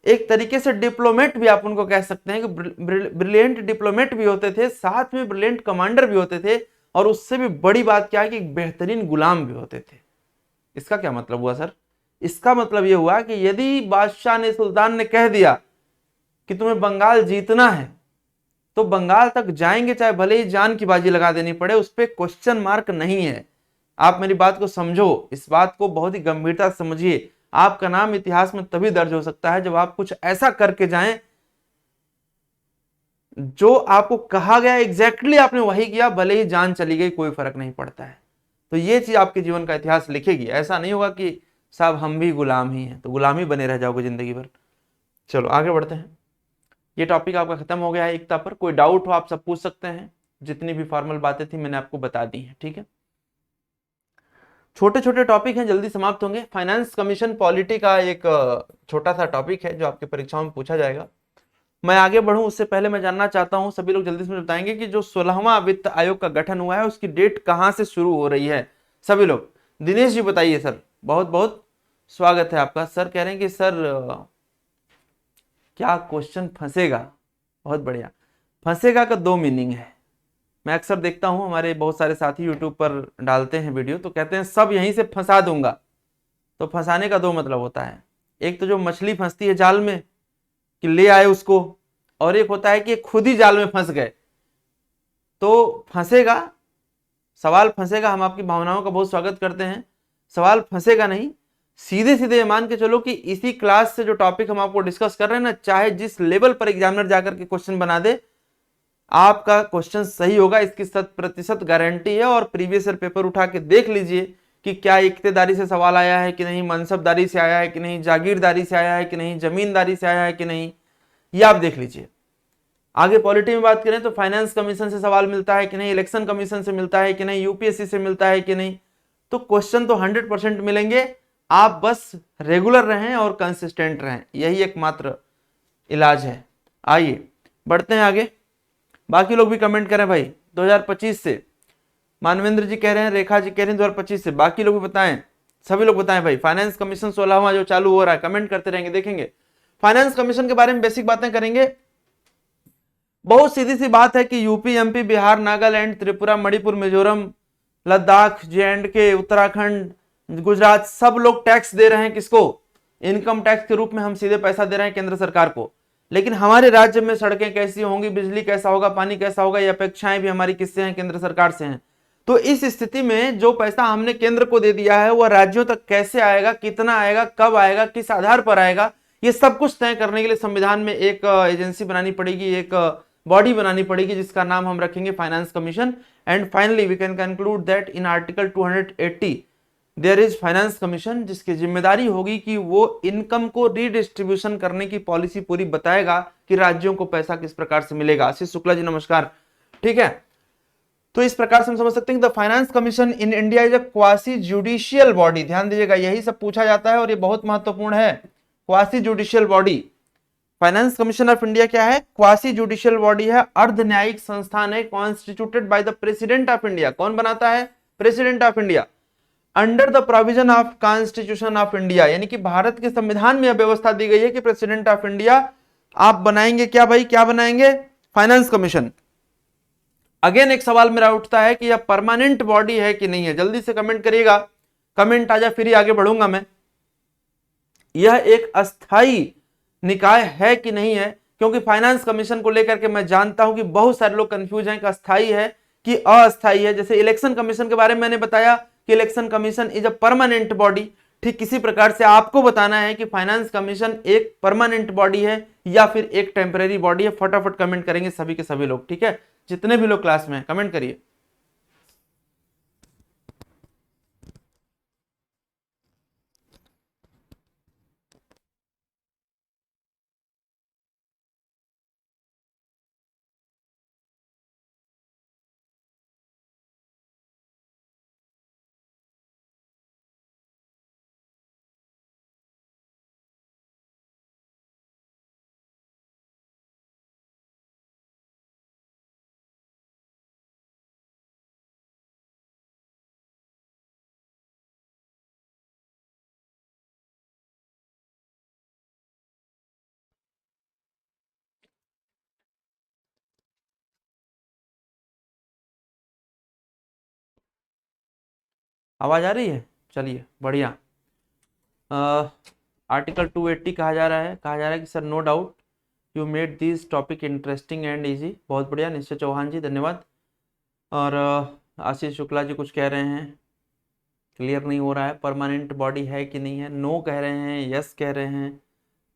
एक तरीके से डिप्लोमेट भी आप उनको कह सकते हैं कि ब्रिलियंट डिप्लोमेट भी होते थे, साथ में ब्रिलियंट कमांडर भी होते थे, और उससे भी बड़ी बात क्या है कि बेहतरीन गुलाम भी होते थे। इसका क्या मतलब हुआ सर? इसका मतलब यह हुआ कि यदि बादशाह ने, सुल्तान ने कह दिया कि तुम्हें बंगाल जीतना है, तो बंगाल तक जाएंगे, चाहे भले ही जान की बाजी लगा देनी पड़े, उस पर क्वेश्चन मार्क नहीं है। आप मेरी बात को समझो, इस बात को बहुत ही गंभीरता से समझिए। आपका नाम इतिहास में तभी दर्ज हो सकता है जब आप कुछ ऐसा करके जाएं जो आपको कहा गया, एग्जैक्टली आपने वही किया, भले ही जान चली गई, कोई फर्क नहीं पड़ता है। तो ये चीज आपके जीवन का इतिहास लिखेगी। ऐसा नहीं होगा कि साहब हम भी गुलाम ही हैं, तो गुलाम ही बने रह जाओगे जिंदगी भर। चलो आगे बढ़ते हैं, ये टॉपिक आपका खत्म हो गया है एकता पर। कोई डाउट हो आप सब पूछ सकते हैं, जितनी भी फॉर्मल बातें थी मैंने आपको बता दी हैं, ठीक है। छोटे छोटे टॉपिक हैं, जल्दी समाप्त होंगे। फाइनेंस कमीशन पॉलिटी का एक छोटा सा टॉपिक है जो आपके परीक्षाओं में पूछा जाएगा। मैं आगे बढ़ूं उससे पहले मैं जानना चाहता हूं, सभी लोग जल्दी से मुझे बताएंगे कि जो 16वां वित्त आयोग का गठन हुआ है उसकी डेट कहां से शुरू हो रही है? सभी लोग, दिनेश जी बताइए सर, बहुत बहुत स्वागत है आपका। सर कह रहे हैं कि सर क्या क्वेश्चन फंसेगा? बहुत बढ़िया। फंसेगा का दो मीनिंग है, मैं अक्सर देखता हूं हमारे बहुत सारे साथी यूट्यूब पर डालते हैं वीडियो, तो कहते हैं सब यहीं से फंसा दूंगा। तो फंसाने का दो मतलब होता है, एक तो जो मछली फंसती है जाल में कि ले आए उसको, और एक होता है कि खुद ही जाल में फंस गए। तो फंसेगा, सवाल फंसेगा, हम आपकी भावनाओं का बहुत स्वागत करते हैं, सवाल फंसेगा नहीं। सीधे सीधे मान के चलो कि इसी क्लास से जो टॉपिक हम आपको डिस्कस कर रहे हैं ना, चाहे जिस लेवल पर एग्जामिनर जाकर के क्वेश्चन बना दे, आपका क्वेश्चन सही होगा, इसकी 100% गारंटी है। और प्रीवियस ईयर पेपर उठा के देख लीजिए कि क्या इक्तेदारी से सवाल आया है कि नहीं, मनसबदारी से आया है कि नहीं, जागीरदारी से आया है कि नहीं, जमींदारी से आया है कि नहीं, ये आप देख लीजिए। आगे पॉलिटी में बात करें तो फाइनेंस कमीशन से सवाल मिलता है कि नहीं, इलेक्शन कमीशन से मिलता है कि नहीं, यूपीएससी से मिलता है कि नहीं। तो क्वेश्चन तो 100% मिलेंगे, आप बस रेगुलर रहें और कंसिस्टेंट रहें, यही एकमात्र इलाज है। आइए बढ़ते हैं आगे, बाकी लोग भी कमेंट करें भाई। 2025 से मानवेंद्र जी कह रहे हैं, रेखा जी कह रहे हैं 2025 से, बाकी लोग भी बताएं, सभी लोग बताएं भाई। फाइनेंस कमीशन 16वां जो चालू हो रहा है, कमेंट करते रहेंगे, देखेंगे। फाइनेंस कमीशन के बारे में बेसिक बातें करेंगे। बहुत सीधी सी बात है कि यूपी, एमपी, बिहार, नागालैंड, त्रिपुरा, मणिपुर, मिजोरम, लद्दाख, जे&के, उत्तराखंड, गुजरात, सब लोग टैक्स दे रहे हैं। किसको? इनकम टैक्स के रूप में हम सीधे पैसा दे रहे हैं केंद्र सरकार को। लेकिन हमारे राज्य में सड़कें कैसी होंगी, बिजली कैसा होगा, पानी कैसा होगा, ये अपेक्षाएं भी हमारी किससे हैं? केंद्र सरकार से हैं। तो इस स्थिति में जो पैसा हमने केंद्र को दे दिया है वह राज्यों तक कैसे आएगा, कितना आएगा, कब आएगा, किस आधार पर आएगा, ये सब कुछ तय करने के लिए संविधान में एक एजेंसी बनानी पड़ेगी, एक बॉडी बनानी पड़ेगी, जिसका नाम हम रखेंगे finance commission. And finally we can conclude that in article 280 there is finance commission, जिसकी जिम्मेदारी होगी कि वो इनकम को रीडिस्ट्रीब्यूशन करने की पॉलिसी पूरी बताएगा कि राज्यों को पैसा किस प्रकार से मिलेगा। आशीष शुक्ला जी नमस्कार। ठीक है, तो इस प्रकार से हम समझ सकते हैं the finance commission in India is a quasi judicial body. ध्यान दीजिएगा, यही सब पूछा जाता है और ये बहुत महत्वपूर्ण है। Quasi judicial body, finance commission of India क्या है? क्वासी जुडिशियल बॉडी है, अर्ध न्यायिक संस्थान है, constituted by the president of India. कौन बनाता है? President of India. Under the provision of constitution of India, यानी कि भारत के संविधान में यह व्यवस्था दी गई है कि प्रेसिडेंट ऑफ इंडिया आप बनाएंगे क्या भाई, क्या बनाएंगे? Finance commission. अगेन एक सवाल मेरा उठता है कि यह परमानेंट बॉडी है कि नहीं है, जल्दी से कमेंट करिएगा, कमेंट आ जाए फिर ही आगे बढ़ूंगा मैं। यह एक अस्थाई निकाय है कि नहीं है? क्योंकि फाइनेंस कमीशन को लेकर के मैं जानता हूं कि बहुत सारे लोग कंफ्यूज हैं कि अस्थाई है कि अस्थाई है। जैसे इलेक्शन कमीशन के बारे में मैंने बताया कि election commission is a permanent body, ठीक किसी प्रकार से आपको बताना है कि फाइनेंस कमीशन एक परमानेंट बॉडी है या फिर एक टेम्परेरी बॉडी है। फटाफट कमेंट करेंगे सभी के सभी लोग, ठीक है, जितने भी लोग क्लास में कमेंट करिए। आवाज आ रही है? चलिए बढ़िया। आर्टिकल 280 कहा जा रहा है कि sir no doubt you made this topic interesting and easy. बहुत बढ़िया निश्चय चौहान जी, धन्यवाद। और आशीष शुक्ला जी कुछ कह रहे हैं, क्लियर नहीं हो रहा है, परमानेंट बॉडी है कि नहीं है, नो कह रहे हैं, यस कह रहे हैं,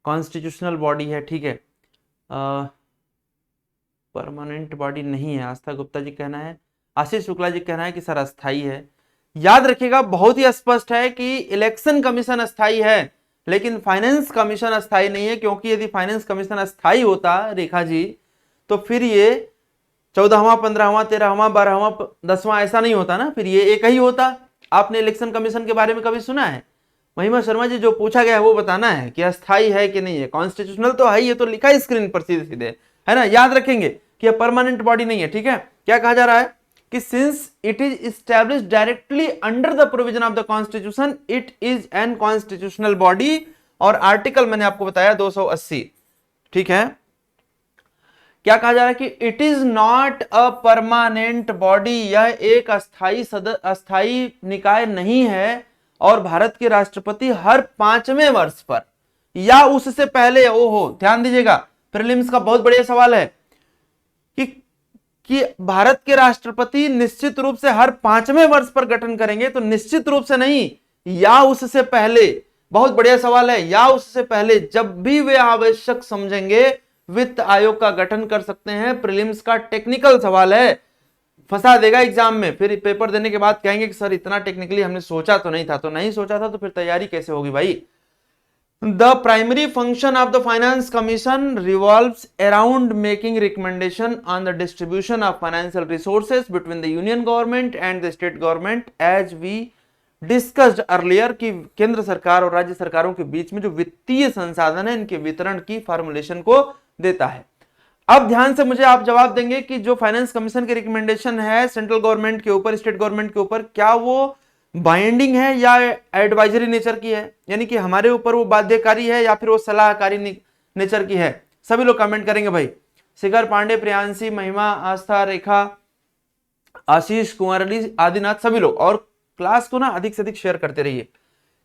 कॉन्स्टिट्यूशनल बॉडी है, ठीक है, परमानेंट बॉडी नहीं है, आस्था गुप्ता जी कहना है, आशीष शुक्ला जी कहना है कि सर अस्थाई है। याद रखिएगा बहुत ही स्पष्ट है कि इलेक्शन कमीशन अस्थाई है लेकिन फाइनेंस कमीशन अस्थाई नहीं है, क्योंकि यदि फाइनेंस कमीशन अस्थाई होता रेखा जी तो फिर ये 14वां 15वां 13वां 12वां 10वां ऐसा नहीं होता ना, फिर ये एक ही होता। आपने इलेक्शन कमीशन के बारे में कभी सुना है? महिमा शर्मा जी, जो पूछा गया है वो बताना है कि अस्थाई है कि नहीं है। कॉन्स्टिट्यूशनल तो है, ये तो लिखा है स्क्रीन पर सीधे सीधे, है ना, याद रखेंगे कि यह परमानेंट बॉडी नहीं है। ठीक है, क्या कहा जा रहा है कि since it is established directly under the provision of the constitution it is an constitutional body. और आर्टिकल मैंने आपको बताया 280, ठीक है। क्या कहा जा रहा है कि it is not a permanent body, यह एक अस्थाई निकाय नहीं है और भारत के राष्ट्रपति हर 5वें वर्ष पर या उससे पहले, ओहो ध्यान दीजिएगा, प्रीलिम्स का बहुत बढ़िया सवाल है कि भारत के राष्ट्रपति निश्चित रूप से हर 5वें वर्ष पर गठन करेंगे, तो निश्चित रूप से नहीं, या उससे पहले, बहुत बढ़िया सवाल है, या उससे पहले जब भी वे आवश्यक समझेंगे वित्त आयोग का गठन कर सकते हैं। प्रीलिम्स का टेक्निकल सवाल है, फंसा देगा एग्जाम में, फिर पेपर देने के बाद कहेंगे कि सर इतना टेक्निकली हमने सोचा तो नहीं था, तो नहीं सोचा था तो फिर तैयारी कैसे होगी भाई। The primary function of the Finance Commission revolves around making recommendation on the distribution of financial resources between the Union government and the state government, as we discussed earlier कि केंद्र सरकार और राज्य सरकारों के बीच में जो वित्तीय संसाधन है इनके वितरण की फॉर्मुलेशन को देता है। अब ध्यान से मुझे आप जवाब देंगे कि जो फाइनेंस कमीशन की रिकमेंडेशन है सेंट्रल गवर्नमेंट के ऊपर, स्टेट गवर्नमेंट के ऊपर, क्या वो बाइंडिंग है या एडवाइजरी नेचर की है, यानी कि हमारे ऊपर वो बाध्यकारी है या फिर वो सलाहकारी नेचर की है। सभी लोग कमेंट करेंगे भाई। शिखर पांडे, प्रियांशी, महिमा, आस्था, रेखा, आशीष, कुंवर अली, आदिनाथ, सभी लोग, और क्लास को ना अधिक से अधिक शेयर करते रहिए।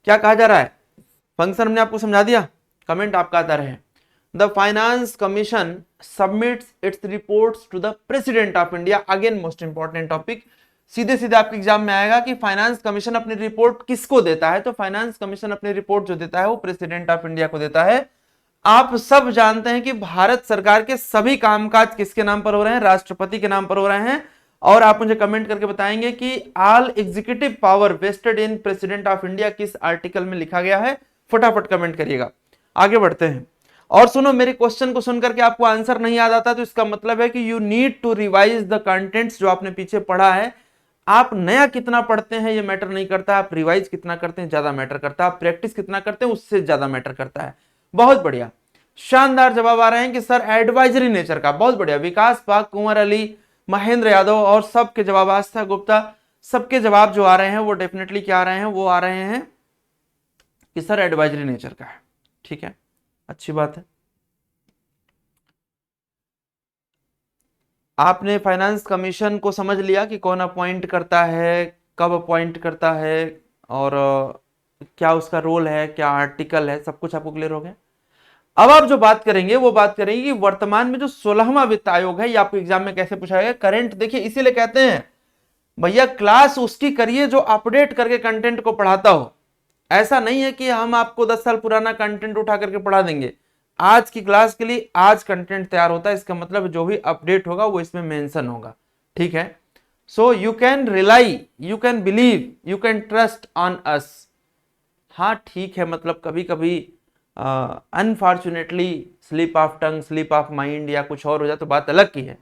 क्या कहा जा रहा है, फंक्शन हमने आपको समझा दिया, कमेंट आपका आता रहे। The finance commission submits its reports to the president of India, again most important topic, सीधे सीधे आपके एग्जाम में आएगा कि फाइनेंस कमीशन अपनी रिपोर्ट किसको देता है, तो फाइनेंस कमीशन अपनी रिपोर्ट जो देता है वो प्रेसिडेंट ऑफ इंडिया को देता है। आप सब जानते हैं कि भारत सरकार के सभी कामकाज किसके नाम पर हो रहे हैं, राष्ट्रपति के नाम पर हो रहे हैं। और आप मुझे कमेंट करके बताएंगे कि all executive power vested in president of India किस आर्टिकल में लिखा गया है, फटाफट कमेंट करिएगा। आगे बढ़ते हैं। और सुनो, मेरे क्वेश्चन को सुनकर के आपको आंसर नहीं याद आता तो इसका मतलब है कि you need to revise the contents जो आपने पीछे पढ़ा है। आप नया कितना पढ़ते हैं ये मैटर नहीं करता, आप रिवाइज कितना करते हैं ज्यादा मैटर करता है, आप प्रैक्टिस कितना करते हैं उससे ज्यादा मैटर करता है। बहुत बढ़िया, शानदार जवाब आ रहे हैं कि सर एडवाइजरी नेचर का। बहुत बढ़िया, विकास पाक, कुंवर अली, महेंद्र यादव और सबके जवाब, आस्था गुप्ता, सबके जवाब जो आ रहे हैं वो डेफिनेटली क्या आ रहे हैं, वो आ रहे हैं कि सर एडवाइजरी नेचर का है। ठीक है, अच्छी बात है। आपने फाइनेंस कमीशन को समझ लिया कि कौन अपॉइंट करता है, कब अपॉइंट करता है और क्या उसका रोल है, क्या आर्टिकल है, सब कुछ आपको क्लियर हो गया। अब आप जो बात करेंगे वो बात करेंगे कि वर्तमान में जो 16वां वित्त आयोग है ये आपको एग्जाम में कैसे पूछा गया, करंट। देखिए इसीलिए कहते हैं भैया क्लास उसकी करिए जो अपडेट करके कंटेंट को पढ़ाता हो। ऐसा नहीं है कि हम आपको 10 साल पुराना कंटेंट उठा करके पढ़ा देंगे। आज की क्लास के लिए आज कंटेंट तैयार होता है, इसका मतलब जो भी अपडेट होगा वो इसमें मेंशन होगा। ठीक है, so you can rely, you can believe, you can trust on us. हाँ ठीक है, मतलब कभी कभी unfortunately slip of tongue, slip of mind या कुछ और हो जाए तो बात अलग की है,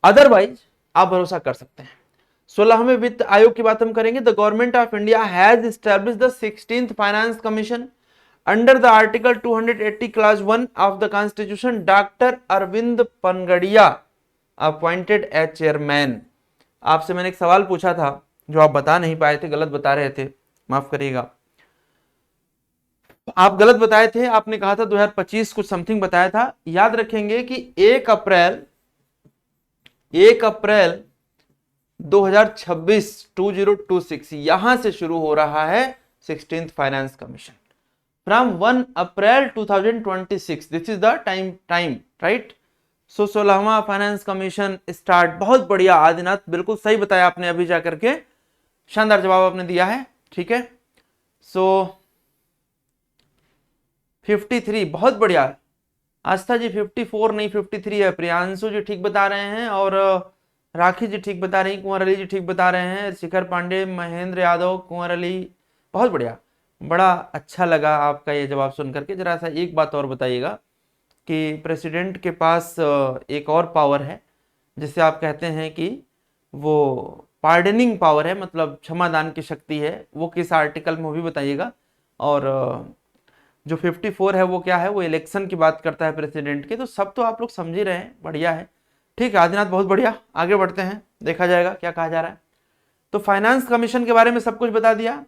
अदरवाइज आप भरोसा कर सकते हैं। 16वें वित्त आयोग की बात हम करेंगे। The government of India has established the 16th finance commission under the article 280 clause 1 of the constitution. Doctor Arvind Panagariya appointed as chairman. आपसे मैंने एक सवाल पूछा था जो आप बता नहीं पाए थे, गलत बता रहे थे, माफ करिएगा। आप गलत बताए थे, आपने कहा था 2025 कुछ समथिंग बताया था। याद रखेंगे कि 1 अप्रैल 2026 2026 यहां से शुरू हो रहा है 16th finance commission from 1 April 2026। This is the time right. So 16वां फाइनेंस कमीशन स्टार्ट। बहुत बढ़िया आदिनाथ, बिल्कुल सही बताया आपने अभी जाकर के, शानदार जवाब आपने दिया है। ठीक है, सो 53, बहुत बढ़िया। आस्था जी 54 नहीं 53 है। प्रियांशु जी ठीक बता रहे हैं और राखी जी ठीक बता रही, कुंवर अली जी ठीक बता रहे हैं, शिखर पांडे, महेंद्र यादव, कुंवर अली, बहुत बढ़िया। बड़ा अच्छा लगा आपका ये जवाब सुन करके। जरा सा एक बात और बताइएगा कि प्रेसिडेंट के पास एक और पावर है जिसे आप कहते हैं कि वो पार्डनिंग पावर है, मतलब क्षमादान की शक्ति है, वो किस आर्टिकल में वो भी बताइएगा। और जो 54 है वो क्या है, वो इलेक्शन की बात करता है प्रेसिडेंट की। तो सब तो आप लोग समझ ही रहे हैं, बढ़िया है। ठीक है आदिनाथ, बहुत बढ़िया, आगे बढ़ते हैं, देखा जाएगा क्या कहा जा रहा है। तो फाइनेंस कमीशन के बारे में सब कुछ बता दिया।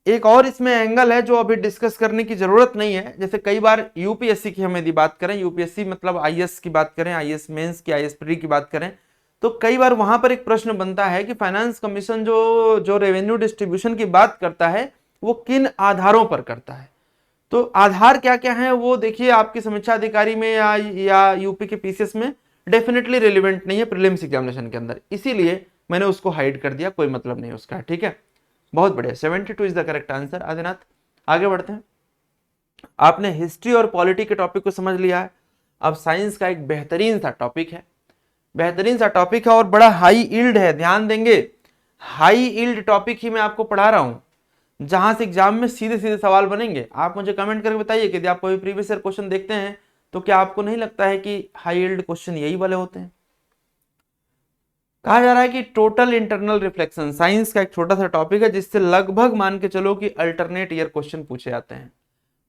एक और इसमें एंगल है जो अभी डिस्कस करने की जरूरत नहीं है। जैसे कई बार यूपीएससी की हम यदि बात करें, यूपीएससी मतलब आईएएस की बात करें, आईएएस मेंस की, आईएएस प्री की बात करें, तो कई बार वहां पर एक प्रश्न बनता है कि फाइनेंस कमीशन जो रेवेन्यू डिस्ट्रीब्यूशन की बात करता है वो किन आधारों पर करता है। तो आधार क्या क्या है वो देखिए, आपकी समीक्षा अधिकारी में या यूपी के पीसीएस में डेफिनेटली रिलेवेंट नहीं है प्रीलिम्स एग्जामिनेशन के अंदर, इसीलिए मैंने उसको हाइड कर दिया, कोई मतलब नहीं उसका। ठीक है, बहुत बढ़िया, 72 is the correct answer. Adinath आगे बढ़ते हैं। आपने हिस्ट्री और पॉलिटी के टॉपिक को समझ लिया है। अब साइंस का एक बेहतरीन सा टॉपिक है, बेहतरीन सा टॉपिक है और बड़ा हाई यील्ड है, ध्यान देंगे। हाई यील्ड टॉपिक ही मैं आपको पढ़ा रहा हूं जहां से एग्जाम में सीधे सीधे सवाल बनेंगे। आप मुझे कमेंट करके बताइए कि यदि आप कोई प्रीवियस ईयर क्वेश्चन देखते हैं तो क्या आपको नहीं लगता है कि हाई यील्ड क्वेश्चन यही वाले होते हैं। कहा जा रहा है कि टोटल इंटरनल रिफ्लेक्शन साइंस का एक छोटा सा टॉपिक है जिससे लगभग मान के चलो कि अल्टरनेट ईयर क्वेश्चन पूछे जाते हैं।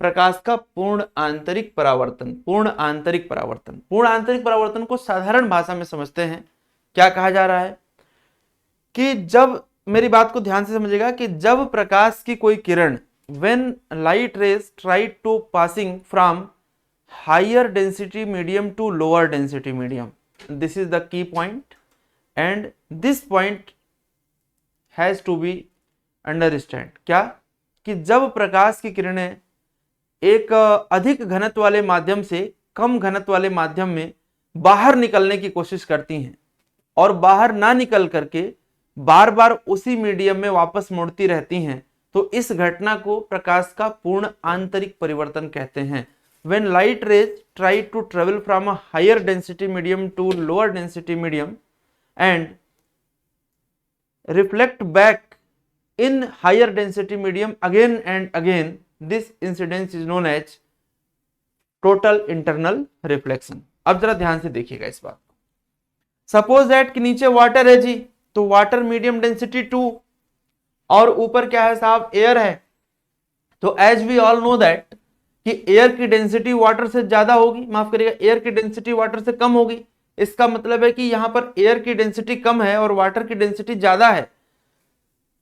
प्रकाश का पूर्ण आंतरिक परावर्तन, पूर्ण आंतरिक परावर्तन, पूर्ण आंतरिक परावर्तन को साधारण भाषा में समझते हैं। क्या कहा जा रहा है कि जब, मेरी बात को ध्यान से समझिएगा, कि जब प्रकाश की कोई किरण, when light rays try to passing from higher density medium to lower density medium, this is the key point and this point has to be understand. क्या कि जब प्रकाश की किरणें एक अधिक घनत्व वाले माध्यम से कम घनत्व वाले माध्यम में बाहर निकलने की कोशिश करती हैं और बाहर ना निकल करके बार बार उसी मीडियम में वापस मुड़ती रहती हैं, तो इस घटना को प्रकाश का पूर्ण आंतरिक परिवर्तन कहते हैं। When light rays try to travel from a higher density medium to lower density medium and reflect back in higher density medium again and again, this incidence is known as total internal reflection। अब जरा ध्यान से देखिएगा इस बात को। सपोज दैट कि नीचे वाटर है जी, तो वाटर मीडियम डेंसिटी 2 और ऊपर क्या है साहब, एयर है। तो as we all know that कि एयर की डेंसिटी वाटर से ज्यादा होगी, माफ करिएगा, एयर की डेंसिटी वाटर से कम होगी। इसका मतलब है कि यहां पर एयर की डेंसिटी कम है और वाटर की डेंसिटी ज्यादा है।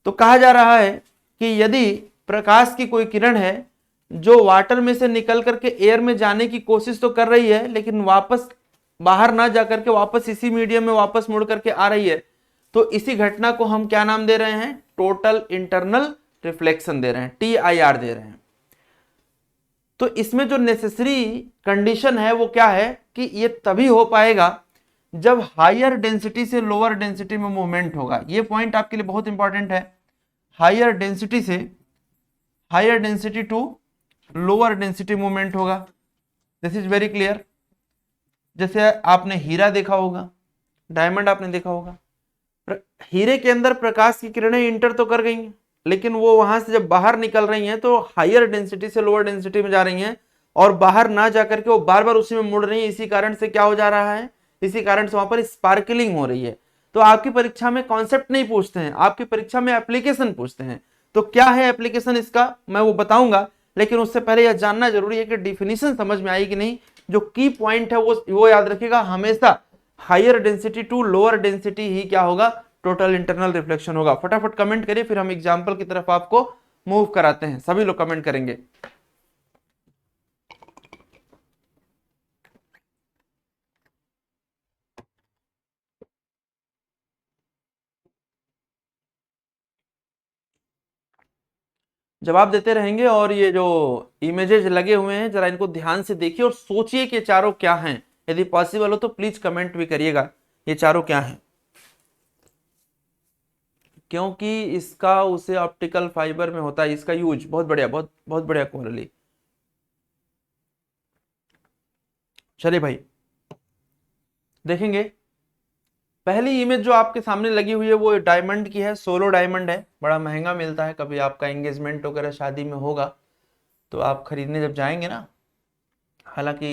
तो कहा जा रहा है कि यदि प्रकाश की कोई किरण है जो वाटर में से निकल करके एयर में जाने की कोशिश तो कर रही है, लेकिन वापस बाहर ना जाकर के वापस इसी मीडियम में वापस मुड़ करके आ रही है, तो इसी घटना को हम क्या नाम दे रहे हैं, टोटल इंटरनल रिफ्लेक्शन दे रहे हैं, TIR दे रहे हैं। तो इसमें जो नेसेसरी कंडीशन है वो क्या है कि ये तभी हो पाएगा जब हायर डेंसिटी से लोअर डेंसिटी में मूवमेंट होगा। ये पॉइंट आपके लिए बहुत इंपॉर्टेंट है। हायर डेंसिटी से higher density to lower density movement होगा। This is very clear. जैसे आपने हीरा देखा होगा, डायमंड आपने देखा होगा, हीरे के अंदर प्रकाश की किरणें इंटर तो कर गई हैं, लेकिन वो वहां से जब बाहर निकल रही हैं तो हायर डेंसिटी से लोअर डेंसिटी में जा रही हैं और बाहर ना जाकर के वो बार बार उसी में मुड़ रही है। इसी कारण से क्या हो जा रहा है, इसी कारण से वहां पर स्पार्कलिंग हो रही है। तो आपकी परीक्षा में कॉन्सेप्ट नहीं पूछते हैं, आपकी परीक्षा में एप्लीकेशन पूछते हैं। तो क्या है एप्लीकेशन इसका मैं वो बताऊंगा, लेकिन उससे पहले यह जानना जरूरी है कि डिफिनीशन समझ में आई कि नहीं। जो की पॉइंट है वो याद रखिएगा, हमेशा higher density to lower density ही क्या होगा, टोटल इंटरनल रिफ्लेक्शन होगा। फटाफट कमेंट करिए, फिर हम एग्जांपल की तरफ आपको मूव कराते हैं। सभी लोग कमेंट करेंगे। जवाब देते रहेंगे और ये जो इमेजेस लगे हुए हैं जरा इनको ध्यान से देखिए और सोचिए कि चारों क्या हैं। यदि पॉसिबल हो तो प्लीज कमेंट भी करिएगा ये चारों क्या हैं, क्योंकि इसका उसे ऑप्टिकल फाइबर में होता है इसका यूज। बहुत बढ़िया, बहुत बहुत बढ़िया कोरली। चलिए भाई देखेंगे। पहली इमेज जो आपके सामने लगी हुई है वो डायमंड की है, सोलो डायमंड है, बड़ा महंगा मिलता है। कभी आपका एंगेजमेंट वगैरह शादी में होगा तो आप खरीदने जब जाएंगे ना, हालांकि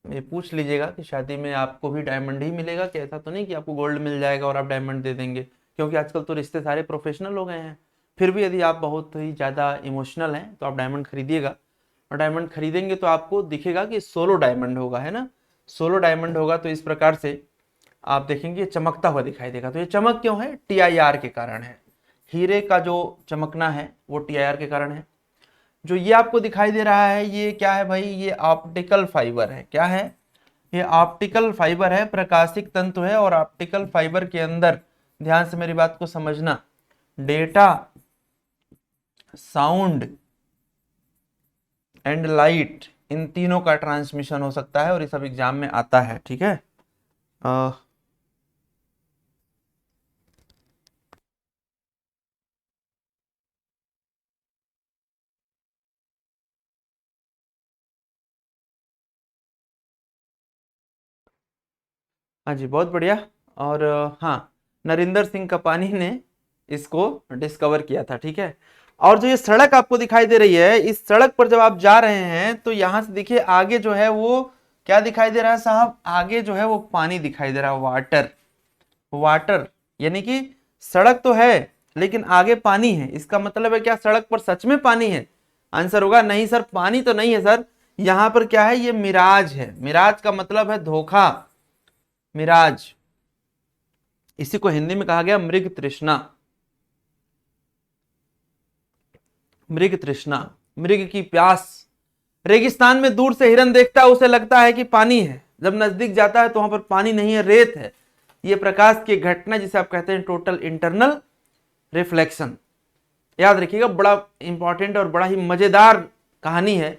ये पूछ लीजिएगा कि शादी में आपको भी डायमंड ही मिलेगा कि ऐसा तो नहीं कि आपको गोल्ड मिल जाएगा और आप डायमंड दे देंगे, क्योंकि आजकल तो रिश्ते सारे प्रोफेशनल हो गए हैं। फिर भी यदि आप बहुत ही ज़्यादा इमोशनल हैं तो आप डायमंड खरीदिएगा, और डायमंड खरीदेंगे तो आपको दिखेगा कि सोलो डायमंड होगा, है ना। सोलो डायमंड होगा तो इस प्रकार से आप देखेंगे चमकता हुआ दिखाई देगा। तो ये चमक क्यों है, TIR के कारण है। हीरे का जो चमकना है वो TIR के कारण है। जो ये आपको दिखाई दे रहा है ये क्या है भाई, ये ऑप्टिकल फाइबर है। क्या है, ये ऑप्टिकल फाइबर है, प्रकाशिक तंतु है। और ऑप्टिकल फाइबर के अंदर ध्यान से मेरी बात को समझना, डेटा, साउंड एंड लाइट, इन तीनों का ट्रांसमिशन हो सकता है और ये सब एग्जाम में आता है। ठीक है, हाँ जी बहुत बढ़िया। और हाँ, नरिंदर सिंह कपानी ने इसको डिस्कवर किया था। ठीक है, और जो ये सड़क आपको दिखाई दे रही है, इस सड़क पर जब आप जा रहे हैं तो यहां से देखिए आगे जो है वो क्या दिखाई दे रहा है साहब, आगे जो है वो पानी दिखाई दे रहा है, वाटर। वाटर यानी कि सड़क तो है लेकिन आगे पानी है। इसका मतलब है क्या, सड़क पर सच में पानी है? आंसर होगा नहीं सर, पानी तो नहीं है सर। यहां पर क्या है, ये मिराज है। मिराज का मतलब है धोखा, मिराज। इसी को हिंदी में कहा गया मृग तृष्णा। मृग तृष्णा, मृग की प्यास। रेगिस्तान में दूर से हिरन देखता है, उसे लगता है कि पानी है, जब नजदीक जाता है तो वहां पर पानी नहीं है, रेत है। यह प्रकाश की घटना जिसे आप कहते हैं टोटल इंटरनल रिफ्लेक्शन। याद रखिएगा, बड़ा इंपॉर्टेंट और बड़ा ही मजेदार कहानी है।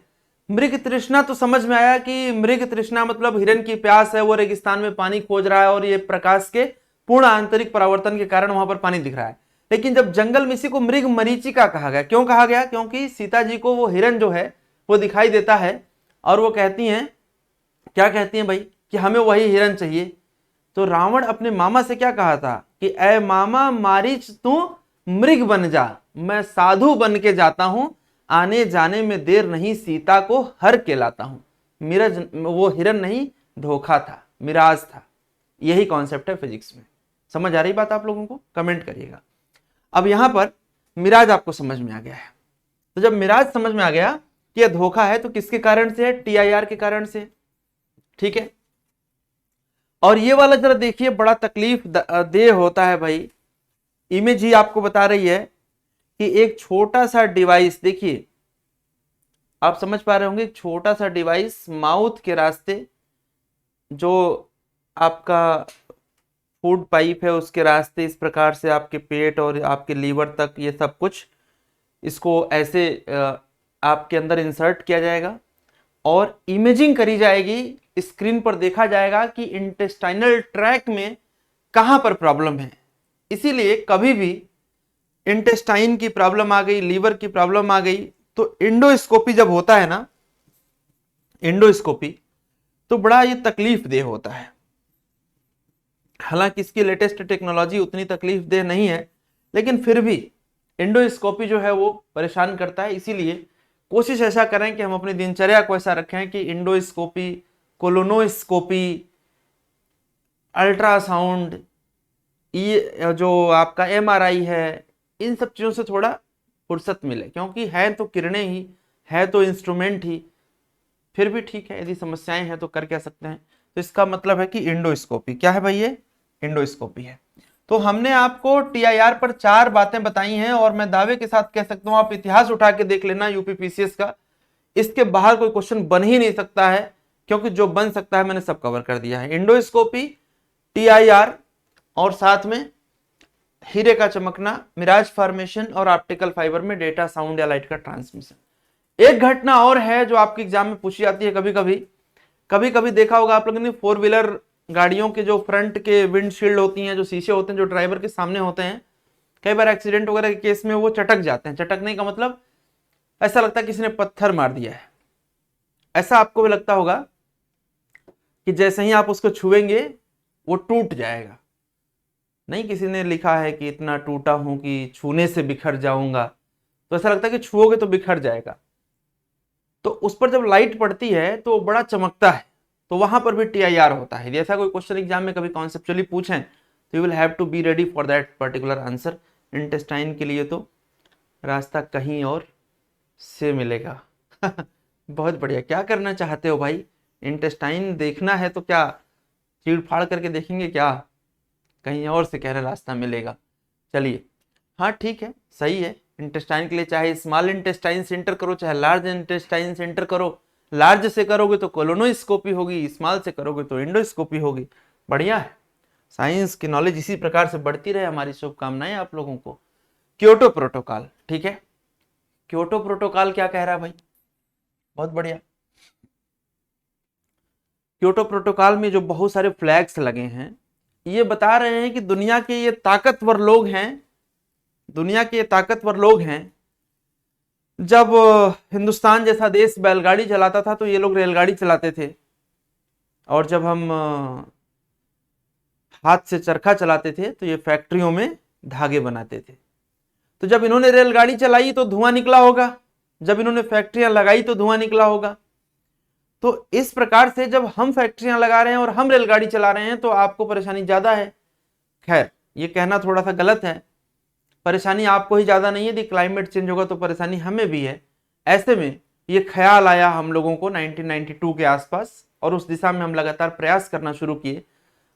मृग तृष्णा तो समझ में आया कि मृग तृष्णा मतलब हिरन की प्यास है, वो रेगिस्तान में पानी खोज रहा है और ये प्रकाश के पूर्ण आंतरिक परावर्तन के कारण वहां पर पानी दिख रहा है। लेकिन जब जंगल में इसी को मृग मरीचिका कहा गया, क्यों कहा गया? क्योंकि सीता जी को वो हिरन जो है वो दिखाई देता है और वो कहती हैं, क्या कहती हैं भाई, कि हमें वही हिरन चाहिए। तो रावण अपने मामा से क्या कहा था कि ऐ मामा मारीच तू मृग बन जा, मैं साधु बन के जाता हूं, आने जाने में देर नहीं, सीता को हर के लाता हूं। मिराज, वो हिरन नहीं, धोखा था, मिराज था। यही कॉन्सेप्ट है फिजिक्स में। समझ आ रही बात आप लोगों को? कमेंट करिएगा। अब यहां पर मिराज आपको समझ में आ गया है। तो जब मिराज समझ में आ गया कि यह धोखा है, तो किसके कारण से है? TIR के कारण से। ठीक है, और ये वाला जरा देखिए, बड़ा तकलीफ दे होता है भाई। इमेज ही आपको बता रही है कि एक छोटा सा डिवाइस, देखिए आप समझ पा रहे होंगे, एक छोटा सा डिवाइस माउथ के रास्ते, जो आपका फूड पाइप है उसके रास्ते इस प्रकार से आपके पेट और आपके लीवर तक ये सब कुछ, इसको ऐसे आपके अंदर इंसर्ट किया जाएगा और इमेजिंग करी जाएगी। स्क्रीन पर देखा जाएगा कि इंटेस्टाइनल ट्रैक में कहां पर प्रॉब्लम है। इसीलिए कभी भी इंटेस्टाइन की प्रॉब्लम आ गई, लीवर की प्रॉब्लम आ गई, तो इंडोस्कोपी जब होता है ना, इंडोस्कोपी, तो बड़ा ये तकलीफ देह होता है। हालांकि इसकी लेटेस्ट टेक्नोलॉजी उतनी तकलीफ देह नहीं है, लेकिन फिर भी इंडोस्कोपी जो है वो परेशान करता है। इसीलिए कोशिश ऐसा करें कि हम अपनी दिनचर्या को ऐसा रखें कि इंडोस्कोपी, कोलोनोस्कोपी, अल्ट्रासाउंड, ये जो आपका MRI है, इन सब चीज़ों से थोड़ा फुर्सत मिले, क्योंकि है तो किरणें ही, है तो इंस्ट्रूमेंट ही। फिर भी ठीक है, यदि समस्याएं हैं तो कर क्या सकते हैं। तो इसका मतलब है कि इंडोस्कोपी क्या है भाई? ये इंडोस्कोपी है। तो हमने आपको TIR पर 4 बातें बताई हैं, और मैं दावे के साथ कह सकता हूं, आप इतिहास उठा के देख लेना UPPCS का, इसके बाहर कोई क्वेश्चन बन ही नहीं सकता है, क्योंकि जो बन सकता है मैंने सब कवर कर दिया है। इंडोस्कोपी, TIR, और साथ में हीरे का चमकना, मिराज फॉर्मेशन, और ऑप्टिकल फाइबर में डेटा, साउंड या लाइट का ट्रांसमिशन। एक घटना और है जो आपके एग्जाम में पूछी जाती है कभी कभी देखा होगा आप लोगों ने, 4 व्हीलर गाड़ियों के जो फ्रंट के विंडशील्ड होती हैं, जो शीशे होते हैं, जो ड्राइवर के सामने होते हैं, कई बार एक्सीडेंट वगैरह के केस में वो चटक जाते हैं। चटकने का मतलब ऐसा लगता है किसी ने पत्थर मार दिया है। ऐसा आपको भी लगता होगा कि जैसे ही आप उसको छुएंगे वो टूट जाएगा। नहीं, किसी ने लिखा है कि इतना टूटा हूं कि छूने से बिखर जाऊंगा, तो ऐसा लगता है कि छुओगे तो बिखर जाएगा। तो उस पर जब लाइट पड़ती है तो बड़ा चमकता है, तो वहां पर भी TIR होता है। ऐसा कोई क्वेश्चन एग्जाम में कभी कॉन्सेप्चुअली पूछें तो you will have to be ready for that particular answer. Intestine के लिए तो रास्ता कहीं और से मिलेगा। बहुत बढ़िया। क्या करना चाहते हो भाई? इंटेस्टाइन देखना है तो क्या चीड़ फाड़ करके देखेंगे क्या? कहीं और से कह रहे रास्ता मिलेगा। चलिए, हाँ ठीक है, सही है। इंटेस्टाइन के लिए चाहे स्मॉल इंटेस्टाइन से एंटर करो, चाहे लार्ज इंटेस्टाइन से एंटर करो। लार्ज से करोगे तो कोलोनोस्कोपी होगी, स्मॉल से करोगे तो इंडोस्कोपी होगी। बढ़िया है, साइंस की नॉलेज इसी प्रकार से बढ़ती रहे। हमारी शुभकामनाएं आप लोगों को। क्योटो प्रोटोकॉल, ठीक है, क्योटो प्रोटोकॉल क्या कह रहा है भाई? बहुत बढ़िया। क्योटो प्रोटोकॉल में जो बहुत सारे फ्लैग्स लगे हैं, ये बता रहे हैं कि दुनिया के ये ताकतवर लोग हैं, दुनिया के ताकतवर लोग हैं। जब हिंदुस्तान जैसा देश बैलगाड़ी चलाता था तो ये लोग रेलगाड़ी चलाते थे, और जब हम हाथ से चरखा चलाते थे तो ये फैक्ट्रियों में धागे बनाते थे। तो जब इन्होंने रेलगाड़ी चलाई तो धुआं निकला होगा, जब इन्होंने फैक्ट्रियां लगाई तो धुआं निकला होगा। तो इस प्रकार से जब हम फैक्ट्रियां लगा रहे हैं और हम रेलगाड़ी चला रहे हैं तो आपको परेशानी ज्यादा है। खैर, ये कहना थोड़ा सा गलत है, परेशानी आपको ही ज्यादा नहीं है। यदि क्लाइमेट चेंज होगा तो परेशानी हमें भी है। ऐसे में ये ख्याल आया हम लोगों को 1992 के आसपास, और उस दिशा में हम लगातार प्रयास करना शुरू किए।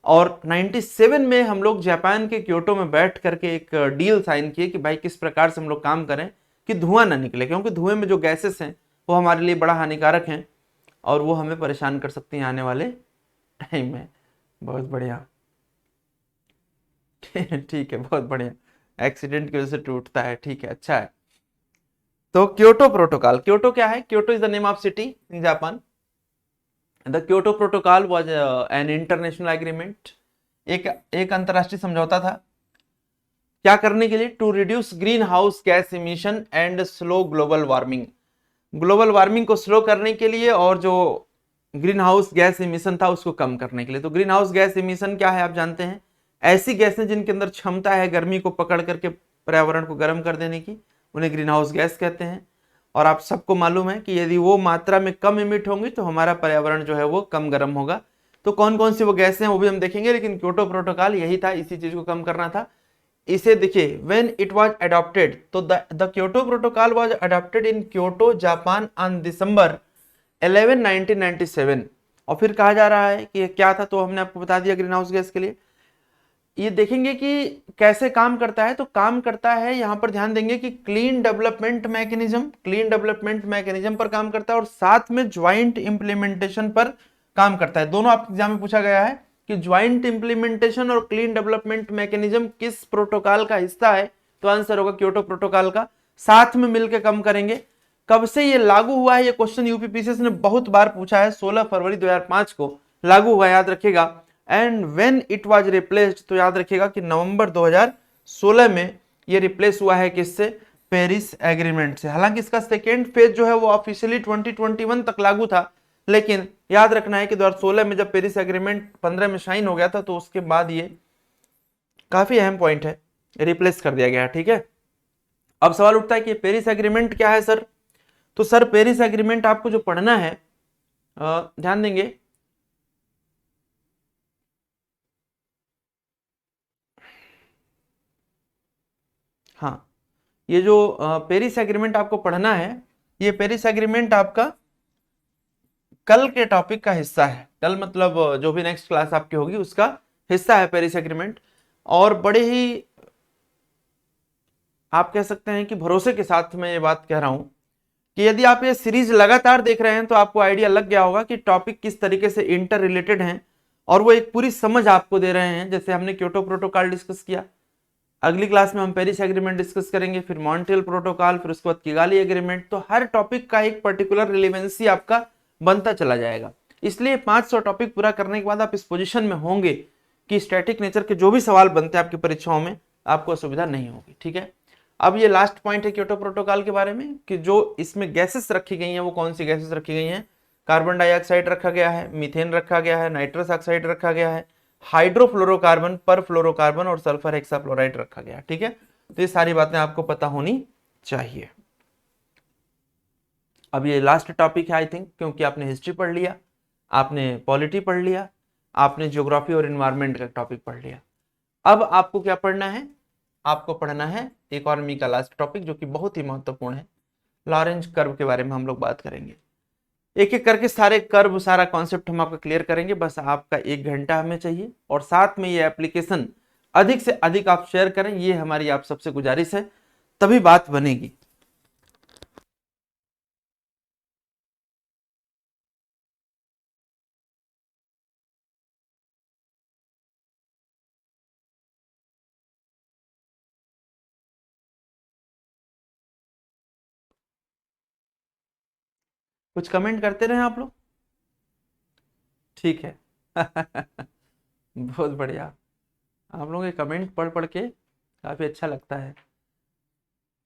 और 97 में हम लोग जापान के क्योटो में बैठ करके एक डील साइन किए कि भाई किस प्रकार से हम लोग काम करें कि धुआं ना निकले, क्योंकि धुएं में जो गैसेस हैं वो हमारे लिए बड़ा हानिकारक हैं और वो हमें परेशान कर सकती हैं आने वाले टाइम में। बहुत बढ़िया। ठीक है, बहुत बढ़िया। एक्सीडेंट की वजह से टूटता है, ठीक है, अच्छा है। तो क्योटो प्रोटोकॉल, क्योटो क्या है? Kyoto is the name of city in Japan. The Kyoto protocol was an international agreement एक अंतरराष्ट्रीय समझौता था, क्या करने के लिए? To reduce green house gas emission and slow global warming. Global warming को स्लो करने के लिए और जो ग्रीन हाउस गैस इमिशन था उसको कम करने के लिए। तो ग्रीन हाउस गैस इमिशन क्या है आप जानते हैं, ऐसी गैसें जिनके अंदर क्षमता है गर्मी को पकड़ करके पर्यावरण को गर्म कर देने की, उन्हें ग्रीन हाउस गैस कहते हैं। और आप सबको मालूम है कि यदि वो मात्रा में कम इमिट होंगी तो हमारा पर्यावरण जो है वो कम गर्म होगा। तो कौन कौन सी वो गैसें हैं वो भी हम देखेंगे, लेकिन क्योटो प्रोटोकॉल यही था, इसी चीज को कम करना था। इसे देखिए, व्हेन इट वाज अडॉप्टेड, तो the Kyoto protocol was adopted in Kyoto Japan on December 11 1997। और फिर कहा जा रहा है कि ये क्या था, तो हमने आपको बता दिया ग्रीन हाउस गैस के लिए। ये देखेंगे कि कैसे काम करता है, तो काम करता है, यहां पर ध्यान देंगे कि क्लीन डेवलपमेंट मैकेनिज्म पर काम करता है और साथ में ज्वाइंट इंप्लीमेंटेशन पर काम करता है। दोनों आपके एग्जाम में पूछा गया है कि ज्वाइंट इंप्लीमेंटेशन और क्लीन डेवलपमेंट मैकेनिज्म किस प्रोटोकॉल का हिस्सा है, तो आंसर होगा क्योटो प्रोटोकॉल का। साथ में मिलकर काम करेंगे। कब से ये लागू हुआ है, ये क्वेश्चन यूपीपीसीएस ने बहुत बार पूछा है। 16 फरवरी 2005 को लागू हुआ, याद रखिएगा। And when it was replaced, तो याद रखिएगा कि नवंबर 2016 में ये रिप्लेस हुआ है किससे? पेरिस एग्रीमेंट से। हालांकि इसका सेकेंड फेज जो है वो ऑफिशियली 2021 तक लागू था, लेकिन याद रखना है कि 2016 में जब पेरिस एग्रीमेंट 15 में साइन हो गया था, तो उसके बाद ये काफी अहम पॉइंट है, रिप्लेस कर दिया गया। ठीक है, अब सवाल उठता है कि पेरिस एग्रीमेंट क्या है सर? तो सर पेरिस एग्रीमेंट आपको जो पढ़ना है, ध्यान देंगे, हाँ, ये जो पेरिस एग्रीमेंट आपको पढ़ना है, ये पेरिस एग्रीमेंट आपका कल के टॉपिक का हिस्सा है। कल मतलब जो भी नेक्स्ट क्लास आपकी होगी उसका हिस्सा है पेरिस एग्रीमेंट। और बड़े ही आप कह सकते हैं कि भरोसे के साथ मैं ये बात कह रहा हूं कि यदि आप ये सीरीज लगातार देख रहे हैं तो आपको आइडिया लग गया होगा कि टॉपिक किस तरीके से इंटर रिलेटेड हैं और वो एक पूरी समझ आपको दे रहे हैं। जैसे हमने क्योटो प्रोटोकॉल डिस्कस किया, अगली क्लास में हम पेरिस एग्रीमेंट डिस्कस करेंगे, फिर मॉन्ट्रियल प्रोटोकॉल, फिर उसके बाद किगाली एग्रीमेंट। तो हर टॉपिक का एक पर्टिकुलर रिलेवेंसी आपका बनता चला जाएगा। इसलिए 500 टॉपिक पूरा करने के बाद आप इस पोजीशन में होंगे कि स्टैटिक नेचर के जो भी सवाल बनते हैं आपकी परीक्षाओं में आपको असुविधा नहीं होगी। ठीक है, अब ये लास्ट पॉइंट है क्योटो प्रोटोकॉल के बारे में कि जो इसमें गैसेस रखी गई हैं वो कौन सी गैसेस रखी गई हैं? कार्बन डाइऑक्साइड रखा गया है, मीथेन रखा गया है, नाइट्रस ऑक्साइड रखा गया है, हाइड्रोफ्लोरोकार्बन, परफ्लोरोकार्बन और सल्फर हेक्साफ्लोराइड रखा गया। ठीक है, तो ये सारी बातें आपको पता होनी चाहिए। अब ये लास्ट टॉपिक है आई थिंक, क्योंकि आपने हिस्ट्री पढ़ लिया, आपने पॉलिटी पढ़ लिया, आपने ज्योग्राफी और एनवायरनमेंट का टॉपिक पढ़ लिया। अब आपको क्या पढ़ना है? आपको पढ़ना है इकोनॉमी का लास्ट टॉपिक, जो कि बहुत ही महत्वपूर्ण है। लॉरेंज कर्व के बारे में हम लोग बात करेंगे। एक एक करके सारे कर्व, सारा कॉन्सेप्ट हम आपका क्लियर करेंगे। बस आपका 1 घंटा हमें चाहिए और साथ में ये एप्लीकेशन अधिक से अधिक आप शेयर करें, ये हमारी आप सबसे गुजारिश है, तभी बात बनेगी। कुछ कमेंट करते रहे आप लोग, ठीक है। बहुत बढ़िया, आप लोगों के कमेंट पढ़ पढ़ के काफी अच्छा लगता है।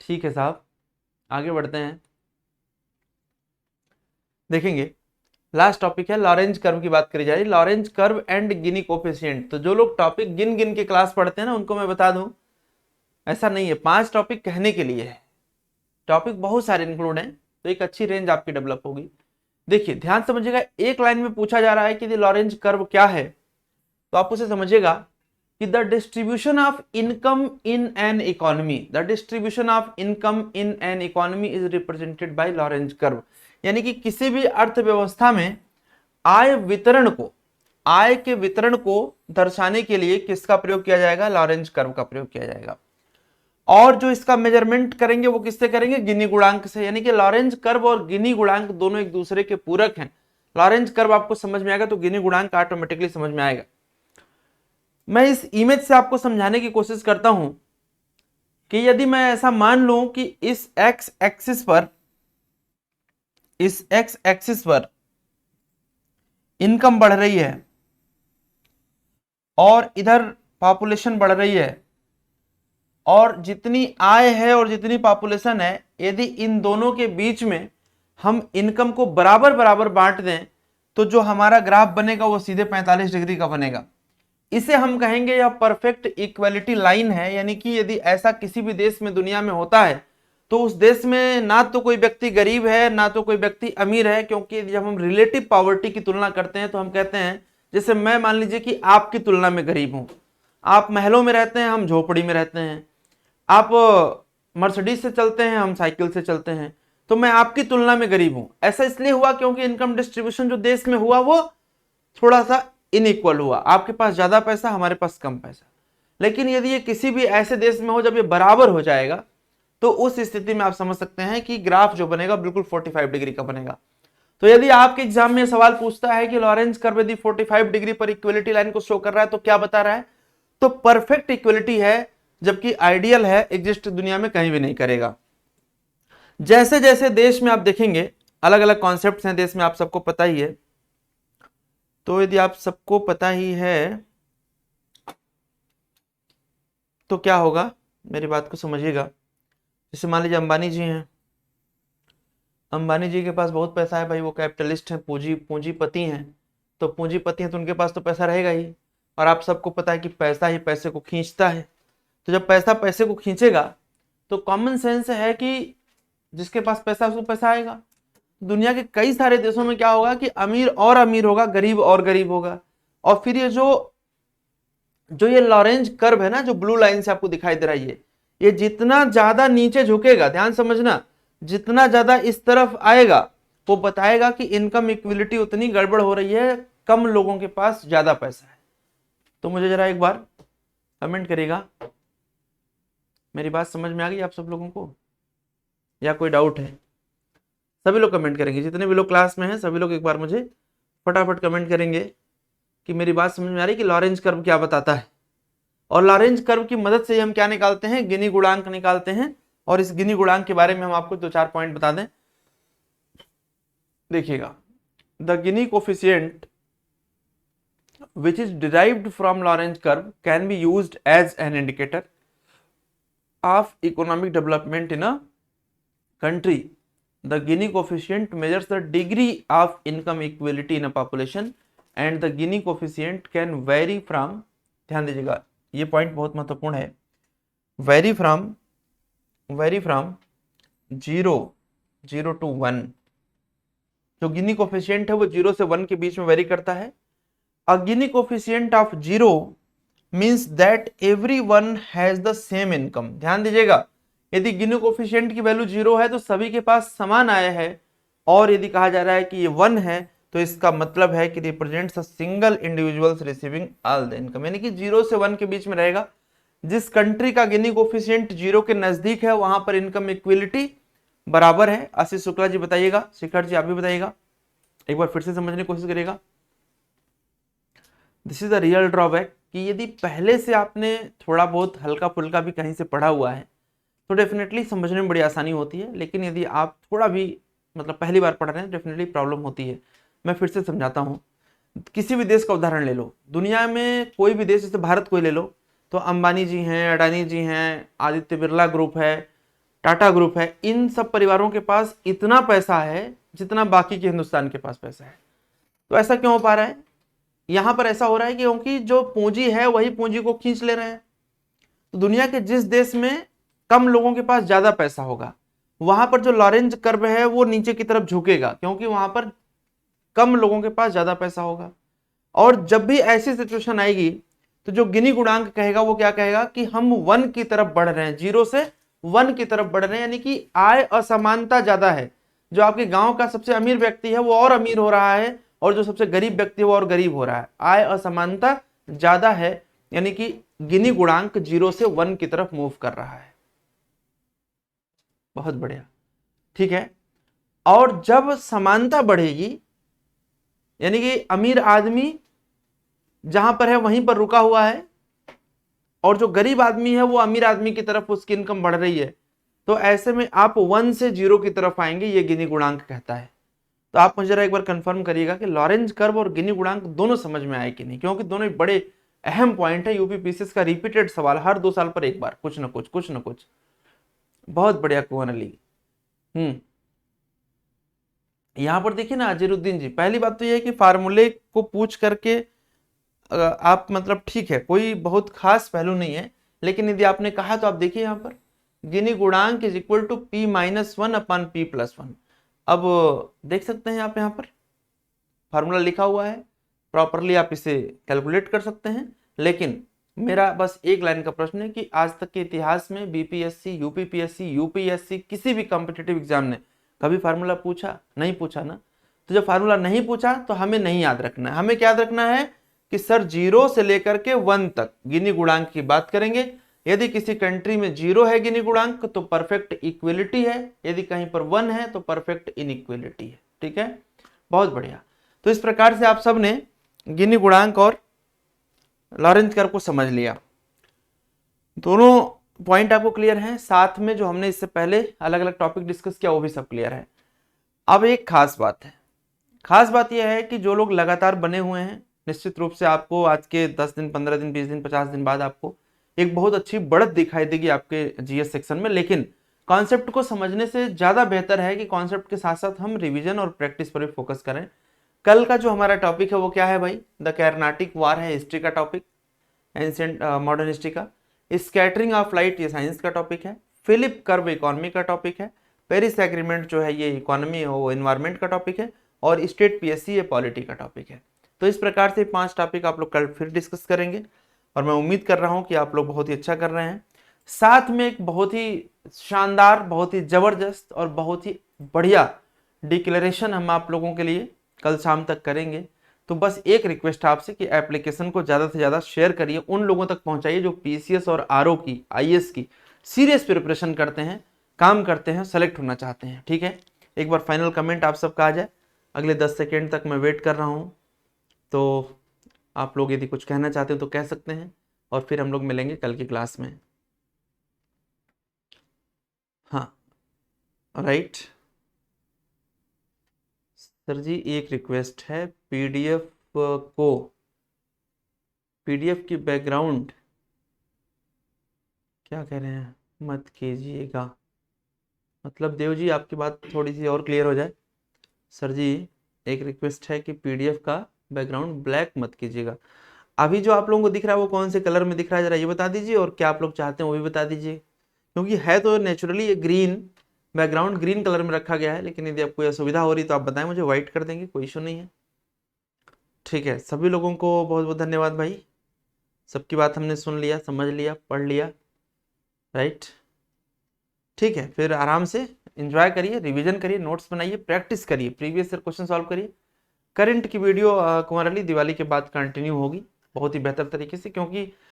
ठीक है साहब, आगे बढ़ते हैं। देखेंगे लास्ट टॉपिक है लॉरेंज कर्व की बात करी जा रही है, Lorentz curve and Guinea coefficient. तो जो लोग टॉपिक गिन गिन के क्लास पढ़ते हैं ना, उनको मैं बता दूं, ऐसा नहीं है, 5 टॉपिक कहने के लिए है, टॉपिक बहुत सारे इंक्लूड हैं, तो एक अच्छी रेंज आपकी डेवलप होगी। देखिए ध्यान समझिएगा, एक लाइन में पूछा जा रहा है कि लॉरेंज कर्व क्या है, तो आप उसे समझिएगा कि the distribution of income in an economy, the distribution of income in an economy is represented by Lorentz curve. यानी कि किसी भी अर्थव्यवस्था में आय वितरण को, आय के वितरण को दर्शाने के लिए किसका प्रयोग किया जाएगा? लॉरेंज कर्व का प्रयोग किया जाएगा। और जो इसका मेजरमेंट करेंगे वो किससे करेंगे? गिनी गुणांक से। यानी कि लॉरेंज कर्व और गिनी गुणांक दोनों एक दूसरे के पूरक हैं। लॉरेंज कर्व आपको समझ में आएगा तो गिनी गुणांक ऑटोमेटिकली समझ में आएगा। मैं इस इमेज से आपको समझाने की कोशिश करता हूं कि यदि मैं ऐसा मान लूं कि इस एक्स एक्सिस पर इनकम बढ़ रही है और इधर पॉपुलेशन बढ़ रही है, और जितनी आय है और जितनी पॉपुलेशन है, यदि इन दोनों के बीच में हम इनकम को बराबर बराबर बांट दें तो जो हमारा ग्राफ बनेगा वो सीधे 45 डिग्री का बनेगा। इसे हम कहेंगे यह परफेक्ट इक्वालिटी लाइन है। यानी कि यदि ऐसा किसी भी देश में दुनिया में होता है तो उस देश में ना तो कोई व्यक्ति गरीब है ना तो कोई व्यक्ति अमीर है, क्योंकि जब हम रिलेटिव पॉवर्टी की तुलना करते हैं तो हम कहते हैं, जैसे मैं मान लीजिए कि आपकी तुलना में गरीब हूं, आप महलों में रहते हैं, हम झोपड़ी में रहते हैं, आप मर्सिडीज से चलते हैं, हम साइकिल से चलते हैं, तो मैं आपकी तुलना में गरीब हूं। ऐसा इसलिए हुआ क्योंकि इनकम डिस्ट्रीब्यूशन जो देश में हुआ वो थोड़ा सा इनइक्वल हुआ, आपके पास ज्यादा पैसा, हमारे पास कम पैसा। लेकिन यदि ये किसी भी ऐसे देश में हो जब ये बराबर हो जाएगा तो उस स्थिति में आप समझ सकते हैं कि ग्राफ जो बनेगा बिल्कुल 45 डिग्री का बनेगा। तो यदि आपके एग्जाम में सवाल पूछता है कि लॉरेंज कर्व यदि 45 डिग्री पर इक्वलिटी लाइन को शो कर रहा है तो क्या बता रहा है, तो परफेक्ट इक्वलिटी है, जबकि आइडियल है, एग्जिस्ट दुनिया में कहीं भी नहीं करेगा। जैसे जैसे देश में आप देखेंगे अलग अलग कॉन्सेप्ट्स हैं देश में, आप सबको पता ही है। तो यदि आप सबको पता ही है तो क्या होगा, मेरी बात को समझिएगा। जैसे मान लीजिए अंबानी जी हैं, अंबानी जी के पास बहुत पैसा है भाई, वो कैपिटलिस्ट हैं, पूंजीपति हैं। तो पूंजीपति हैं तो उनके पास तो पैसा रहेगा ही, और आप सबको पता है कि पैसा ही पैसे को खींचता है। तो जब पैसा पैसे को खींचेगा तो कॉमन सेंस है कि जिसके पास पैसा उसको पैसा आएगा। दुनिया के कई सारे देशों में क्या होगा कि अमीर और अमीर होगा, गरीब और गरीब होगा। और फिर ये जो ये लॉरेंज कर्व है ना, जो ब्लू लाइन से आपको दिखाई दे रहा है, ये जितना ज्यादा नीचे झुकेगा, ध्यान समझना, जितना ज्यादा इस तरफ आएगा वो बताएगा कि इनकम इक्विलिटी उतनी गड़बड़ हो रही है, कम लोगों के पास ज्यादा पैसा है। तो मुझे जरा एक बार कमेंट करिएगा, मेरी बात समझ में आ गई आप सब लोगों को या कोई डाउट है? सभी लोग कमेंट करेंगे, जितने भी लोग क्लास में हैं सभी लोग एक बार मुझे फटाफट कमेंट करेंगे कि मेरी बात समझ में आ रही कि लॉरेंज कर्व क्या बताता है। और लॉरेंज कर्व की मदद से हम क्या निकालते हैं, गिनी गुणांक निकालते हैं। और इस गिनी गुणांक के बारे में हम आपको 2-4 पॉइंट बता दें। देखिएगा, the Guinea coefficient which is derived from Lorentz curve can be used as an indicator of economic development in a country. The Gini coefficient measures the degree of income equality in a population and the Gini coefficient can vary from, ध्यान दीजिएगा ये पॉइंट बहुत महत्वपूर्ण है, vary from 0 to 1। जो गिनी कोफिशिएंट है वो 0 से 1 के बीच में वेरी करता है। A Gini coefficient of 0 means that everyone has the same income। ध्यान दीजिएगा, यदि गिनी कोफिशिएंट की वैल्यू 0 है तो सभी के पास समान आय है, और यदि कहा जा रहा है कि ये 1 है तो इसका मतलब है कि represents a single individuals receiving all the income. यानी कि 0 से 1 के बीच में रहेगा। जिस कंट्री का गिनी कोफिशिएंट 0 के नजदीक है वहां पर इनकम इक्विलिटी बराबर है। आशीष शुक्ला जी बताइएगा, शिखर जी आप भी बताइएगा, एक बार फिर से समझने की कोशिश करिएगा। This is the real drawback कि यदि पहले से आपने थोड़ा बहुत हल्का फुल्का भी कहीं से पढ़ा हुआ है तो डेफिनेटली समझने में बड़ी आसानी होती है, लेकिन यदि आप थोड़ा भी मतलब पहली बार पढ़ रहे हैं डेफिनेटली प्रॉब्लम होती है। मैं फिर से समझाता हूँ, किसी भी देश का उदाहरण ले लो, दुनिया में कोई भी देश, जैसे भारत को ही ले लो, तो अंबानी जी हैं, अडानी जी हैं, आदित्य बिरला ग्रुप है, टाटा ग्रुप है, इन सब परिवारों के पास इतना पैसा है जितना बाकी के हिंदुस्तान के पास पैसा है। तो ऐसा क्यों हो पा रहा है? यहां पर ऐसा हो रहा है कि क्योंकि जो पूंजी है वही पूंजी को खींच ले रहे हैं। तो दुनिया के जिस देश में कम लोगों के पास ज्यादा पैसा होगा वहां पर जो लॉरेंज कर्व है वो नीचे की तरफ झुकेगा, क्योंकि वहां पर कम लोगों के पास ज्यादा पैसा होगा। और जब भी ऐसी सिचुएशन आएगी तो जो गिनी गुणांक कहेगा वो क्या कहेगा कि हम 1 की तरफ बढ़ रहे हैं, 0 से 1 की तरफ बढ़ रहे हैं, यानी कि आय असमानता ज्यादा है। जो आपके गांव का सबसे अमीर व्यक्ति है वो और अमीर हो रहा है, और जो सबसे गरीब व्यक्ति है वो और गरीब हो रहा है। आय असमानता ज्यादा है, यानी कि गिनी गुणांक 0 से 1 की तरफ मूव कर रहा है। बहुत बढ़िया, ठीक है। और जब समानता बढ़ेगी, यानी कि अमीर आदमी जहां पर है वहीं पर रुका हुआ है, और जो गरीब आदमी है वो अमीर आदमी की तरफ उसकी इनकम बढ़ रही है, तो ऐसे में आप 1 से 0 की तरफ आएंगे, ये गिनी गुणांक कहता है। तो आप मुझे जरा एक बार कंफर्म करिएगा कि लॉरेंज कर्व और गिनी गुणांक दोनों समझ में आए कि नहीं, क्योंकि दोनों बड़े अहम पॉइंट है, यूपीपीसीएस का रिपीटेड सवाल, हर 2 साल पर एक बार कुछ ना कुछ। बहुत बढ़िया कुआन अली। यहाँ पर देखिए ना अजरुद्दीन जी, पहली बात तो यह है कि फार्मूले को पूछ करके आप मतलब ठीक है, कोई बहुत खास पहलू नहीं है, लेकिन यदि आपने कहा तो आप देखिए यहाँ पर गिनी गुणांक इज इक्वल टू p-1/p+1। अब देख सकते हैं आप यहाँ पर फार्मूला लिखा हुआ है, प्रॉपरली आप इसे कैलकुलेट कर सकते हैं। लेकिन मेरा बस एक लाइन का प्रश्न है कि आज तक के इतिहास में बीपीएससी, यूपीपीएससी, यूपीएससी किसी भी कॉम्पिटिटिव एग्जाम ने कभी फार्मूला पूछा? नहीं पूछा ना। तो जब फार्मूला नहीं पूछा तो हमें नहीं याद रखना है, हमें क्या याद रखना है कि सर 0 से लेकर के 1 तक गिनी गुणांक की बात करेंगे। यदि किसी कंट्री में 0 है गिनी गुणांक तो परफेक्ट इक्वलिटी है, यदि कहीं पर 1 है तो परफेक्ट इनइक्वलिटी है। ठीक है, बहुत बढ़िया। तो इस प्रकार से आप सब ने गिनी गुणांक और लॉरेंज कर्व को समझ लिया। दोनों पॉइंट आपको क्लियर हैं, साथ में जो हमने इससे पहले अलग अलग टॉपिक डिस्कस किया वो भी सब क्लियर है। अब एक खास बात है, खास बात यह है कि जो लोग लगातार बने हुए हैं, निश्चित रूप से आपको आज के 10 दिन, 15 दिन, 20 दिन, 50 दिन बाद आपको एक बहुत अच्छी बढ़त दिखाई देगी आपके जीएस सेक्शन में। लेकिन कॉन्सेप्ट को समझने से ज्यादा बेहतर है कि कॉन्सेप्ट के साथ साथ हम रिवीजन और प्रैक्टिस पर भी फोकस करें। कल का जो हमारा टॉपिक है वो क्या है भाई? द कर्नाटिक वार है, हिस्ट्री का टॉपिक, एंशिएंट मॉडर्न हिस्ट्री का। स्कैटरिंग ऑफ लाइट ये साइंस का टॉपिक है। फिलिप कर्व इकोनॉमी का टॉपिक है। पेरिस एग्रीमेंट जो है ये इकोनॉमी और एनवायरमेंट का टॉपिक है। और स्टेट पीएससी ये पॉलिटी का टॉपिक है। तो इस प्रकार से 5 टॉपिक आप लोग कल फिर डिस्कस करेंगे और मैं उम्मीद कर रहा हूं कि आप लोग बहुत ही अच्छा कर रहे हैं। साथ में एक बहुत ही शानदार, बहुत ही जबरदस्त और बहुत ही बढ़िया डिक्लेरेशन हम आप लोगों के लिए कल शाम तक करेंगे। तो बस एक रिक्वेस्ट आपसे कि एप्लीकेशन को ज़्यादा से ज़्यादा शेयर करिए, उन लोगों तक पहुंचाइए जो पीसीएस और आरओ की, आईएएस की सीरियस प्रिपरेशन करते हैं, काम करते हैं, सेलेक्ट होना चाहते हैं। ठीक है, एक बार फाइनल कमेंट आप सबका आ जाए, अगले 10 सेकेंड तक मैं वेट कर रहा हूँ। तो आप लोग यदि कुछ कहना चाहते हो तो कह सकते हैं और फिर हम लोग मिलेंगे कल की क्लास में। हाँ राइट सर जी, एक रिक्वेस्ट है, पीडीएफ की बैकग्राउंड क्या कह रहे हैं मत कीजिएगा, मतलब देव जी आपकी बात थोड़ी सी और क्लियर हो जाए। सर जी एक रिक्वेस्ट है कि पीडीएफ का बैकग्राउंड ब्लैक मत कीजिएगा। अभी जो आप लोगों को दिख रहा है वो कौन से कलर में दिख रहा है जरा ये बता दीजिए, और क्या आप लोग चाहते हैं वो भी बता दीजिए, क्योंकि है तो naturally green background, green colour में रखा गया है, लेकिन यदि आपको असुविधा हो रही तो आप बताएं, मुझे व्हाइट कर देंगे, कोई इशू नहीं है। ठीक है, सभी लोगों को बहुत बहुत धन्यवाद भाई, सबकी बात हमने सुन लिया, समझ लिया, पढ़ लिया, राइट। ठीक है, फिर आराम से एंजॉय करिए, रिवीजन करिए, नोट्स बनाइए, प्रैक्टिस करिए, प्रीवियस ईयर क्वेश्चन सॉल्व करिए। करंट की वीडियो कुमार अली दिवाली के बाद कंटिन्यू होगी बहुत ही बेहतर तरीके से, क्योंकि